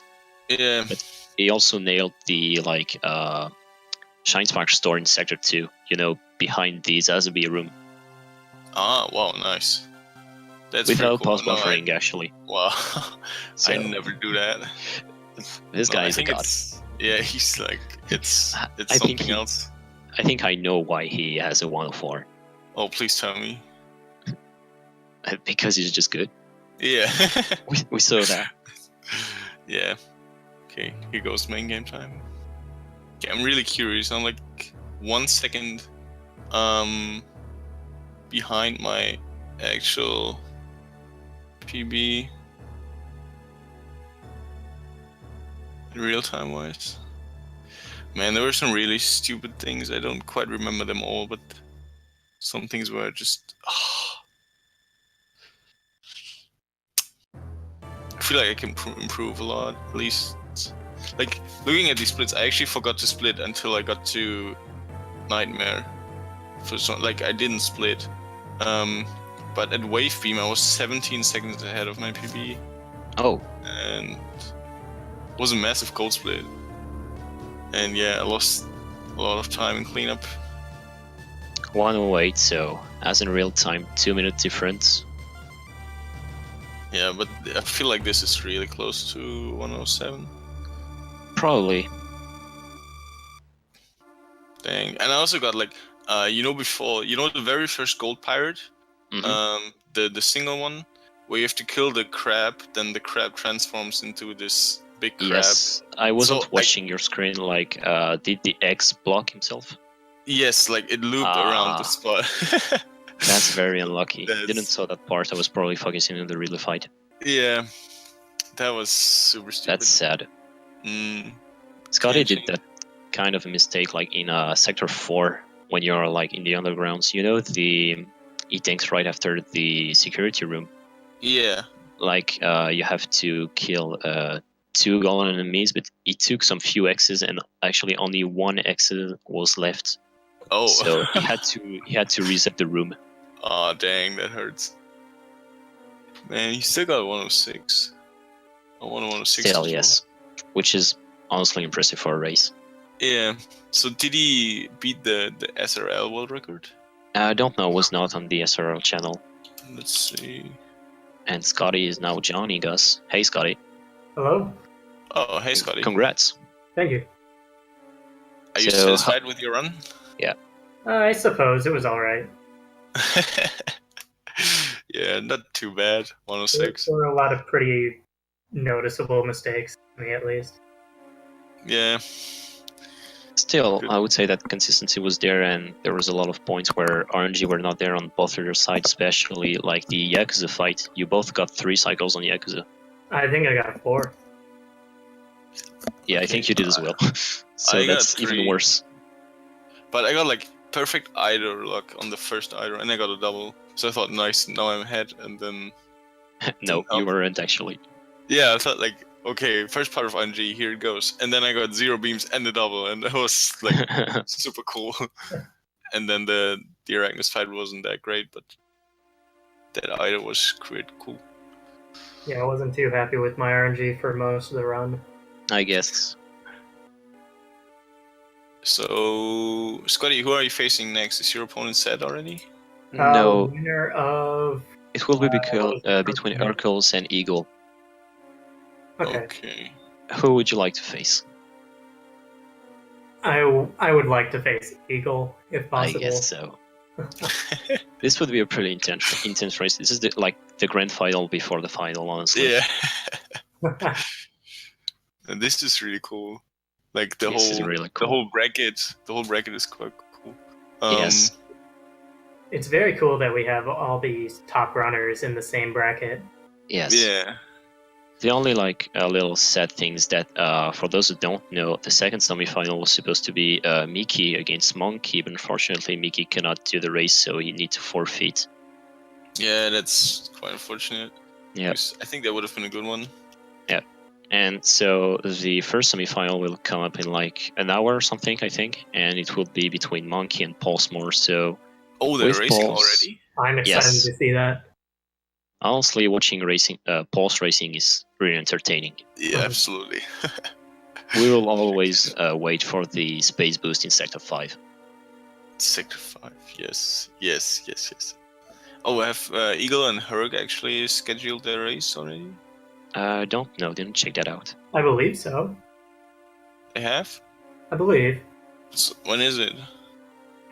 Yeah. But he also nailed the Shine Spark store in Sector 2. You know, behind the Zazabi room. Ah, wow, nice. That's without cool. pause buffering, actually. Wow. So, I never do that. This guy is a god. Yeah, he's like it's something else. I think I know why he has a 104. Oh, please tell me. Because he's just good. Yeah. we saw that. Yeah. Okay, here goes main game time. Okay, I'm really curious. I'm like 1 second behind my actual PB real time wise. Man, there were some really stupid things. I don't quite remember them all, but some things were just I feel like I can improve a lot, at least. Like, looking at these splits, I actually forgot to split until I got to Nightmare. I didn't split. But at Wave Beam, I was 17 seconds ahead of my PB. Oh. And it was a massive cold split. And yeah, I lost a lot of time in cleanup. 108, so as in real time, 2 minute difference. Yeah, but I feel like this is really close to 107. Probably. Dang. And I also got before, the very first gold pirate? Mm-hmm. The single one, where you have to kill the crab, then the crab transforms into this big crab. Yes, I wasn't watching your screen. Did the X block himself? Yes, it looped around the spot. That's very unlucky. Didn't saw that part. I was probably focusing on the real fight. Yeah, that was super stupid. That's sad. Scotty did that kind of a mistake, in Sector 4, when you're in the undergrounds. You know the E-tanks right after the security room? Yeah. You have to kill 2 golem enemies, but it took some few X's, and actually only 1 X was left. Oh. So he had to reset the room. Oh, dang, that hurts. Man, he still got 106. I want 106. Still, yes. Which is honestly impressive for a race. Yeah. So did he beat the SRL world record? I don't know. Was not on the SRL channel. Let's see. And Scotty is now joining us. Hey, Scotty. Hello. Oh, hey, Scotty. Congrats. Thank you. Are you satisfied with your run? Yeah. I suppose it was all right. Yeah, not too bad. 106. There were a lot of pretty noticeable mistakes, to me at least. Yeah. Still, Good. I would say that consistency was there, and there was a lot of points where RNG were not there on both of your sides, especially like the Yakuza fight. You both got 3 cycles on Yakuza. I think I got 4. Yeah, I Okay, think you did as well. So I got that's even 3. worse. But I got like perfect idle luck on the first idle, and I got a double. So I thought, nice, now I'm ahead, and then No, didn't help. you weren't actually. Yeah, I thought like, okay, first part of RNG, here it goes, and then I got 0 beams and the double, and that was like super cool. And then the Arachnus fight wasn't that great, but that idle was quite cool. Yeah, I wasn't too happy with my RNG for most of the run. I guess. So, Scotty, who are you facing next? Is your opponent set already? No, Winner of. it will be what was the between first name? Hercules and Eagle. Okay. Who would you like to face? I would like to face Eagle if I possible. guess so. This would be a pretty intense race. This is the grand final before the final, honestly. Yeah. And this is really cool. Like the This is whole really cool. the whole bracket is quite cool. Yes. It's very cool that we have all these top runners in the same bracket. Yes. Yeah. The only little sad thing is that for those who don't know, the second semifinal was supposed to be Mickey against Monkey, but unfortunately Mickey cannot do the race, so he needs to forfeit. Yeah, that's quite unfortunate. Yeah. I think that would have been a good one. Yeah. And so the first semifinal will come up in like an hour or something, I think, and it will be between Monkey and Pulsemore. So Oh, they're with racing Pulse, already? I'm excited Yes. to see that. Honestly, watching Pulse racing is really entertaining. Yeah, absolutely. We will always wait for the space boost in Sector 5. Sector 5, yes. Oh, have Eagle and Herc actually scheduled their race already? Don't know, didn't check that out. I believe so. They have? I believe. So, when is it?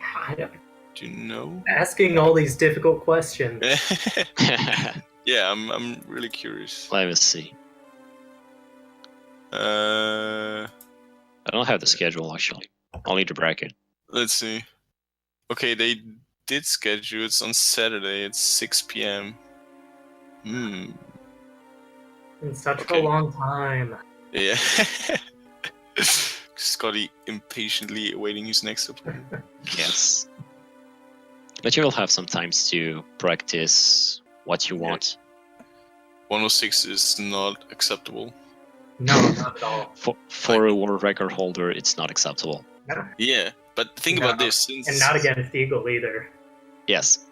I don't- Do you know? Asking all these difficult questions. Yeah, I'm really curious. Let me see. I don't have the schedule actually. Only the bracket. Let's see. Okay, they did schedule. It's on Saturday. It's 6 p.m. In such Okay. a long time. Yeah. Scotty impatiently awaiting his next opponent. Yes. But you will have some times to practice what you want. 106 is not acceptable. No, not at all. For a world record holder, it's not acceptable. No. Yeah, but think No, about this. Since And not against Eagle either. Yes.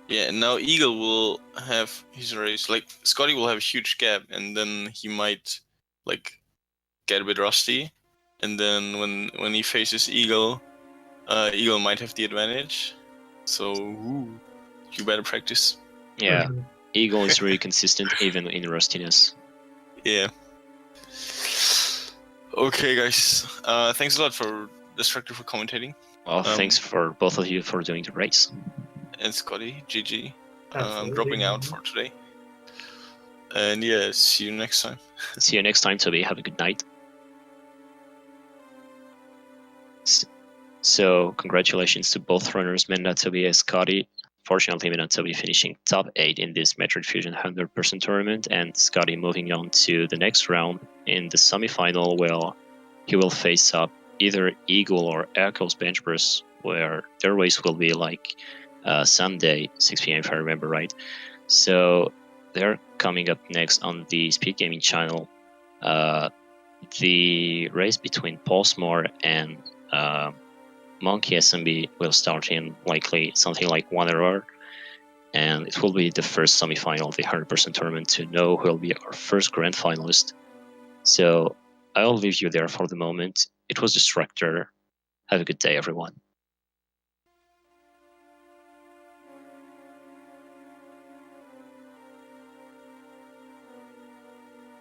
Yeah, now Eagle will have his race. Like Scotty will have a huge gap, and then he might like get a bit rusty. And then when he faces Eagle, Eagle might have the advantage. So you better practice. Yeah. Mhm. Eagle is really consistent even in rustiness. Yeah. Okay, guys. Thanks a lot for Destructor for commentating. Well, thanks for both of you for doing the race. And Scotty, GG. I'm Absolutely. dropping out for today. And yeah, see you next time. See you next time, Toby. Have a good night. So, congratulations to both runners, Mandatoby and Scotty. Fortunately, Mandatoby finishing top 8 in this Metroid Fusion 100% tournament, and Scotty moving on to the next round in the semifinal, where he will face up either Eagle or Echo's bench press, where their race will be like Sunday, 6 p.m. if I remember right. So they're coming up next on the Speed Gaming channel. The race between Pulsemore and Monkey SMB will start in likely something like 1 hour, and it will be the first semifinal of the 100% tournament to know who will be our first grand finalist. So I'll leave you there for the moment. It was Destructor. Have a good day, everyone.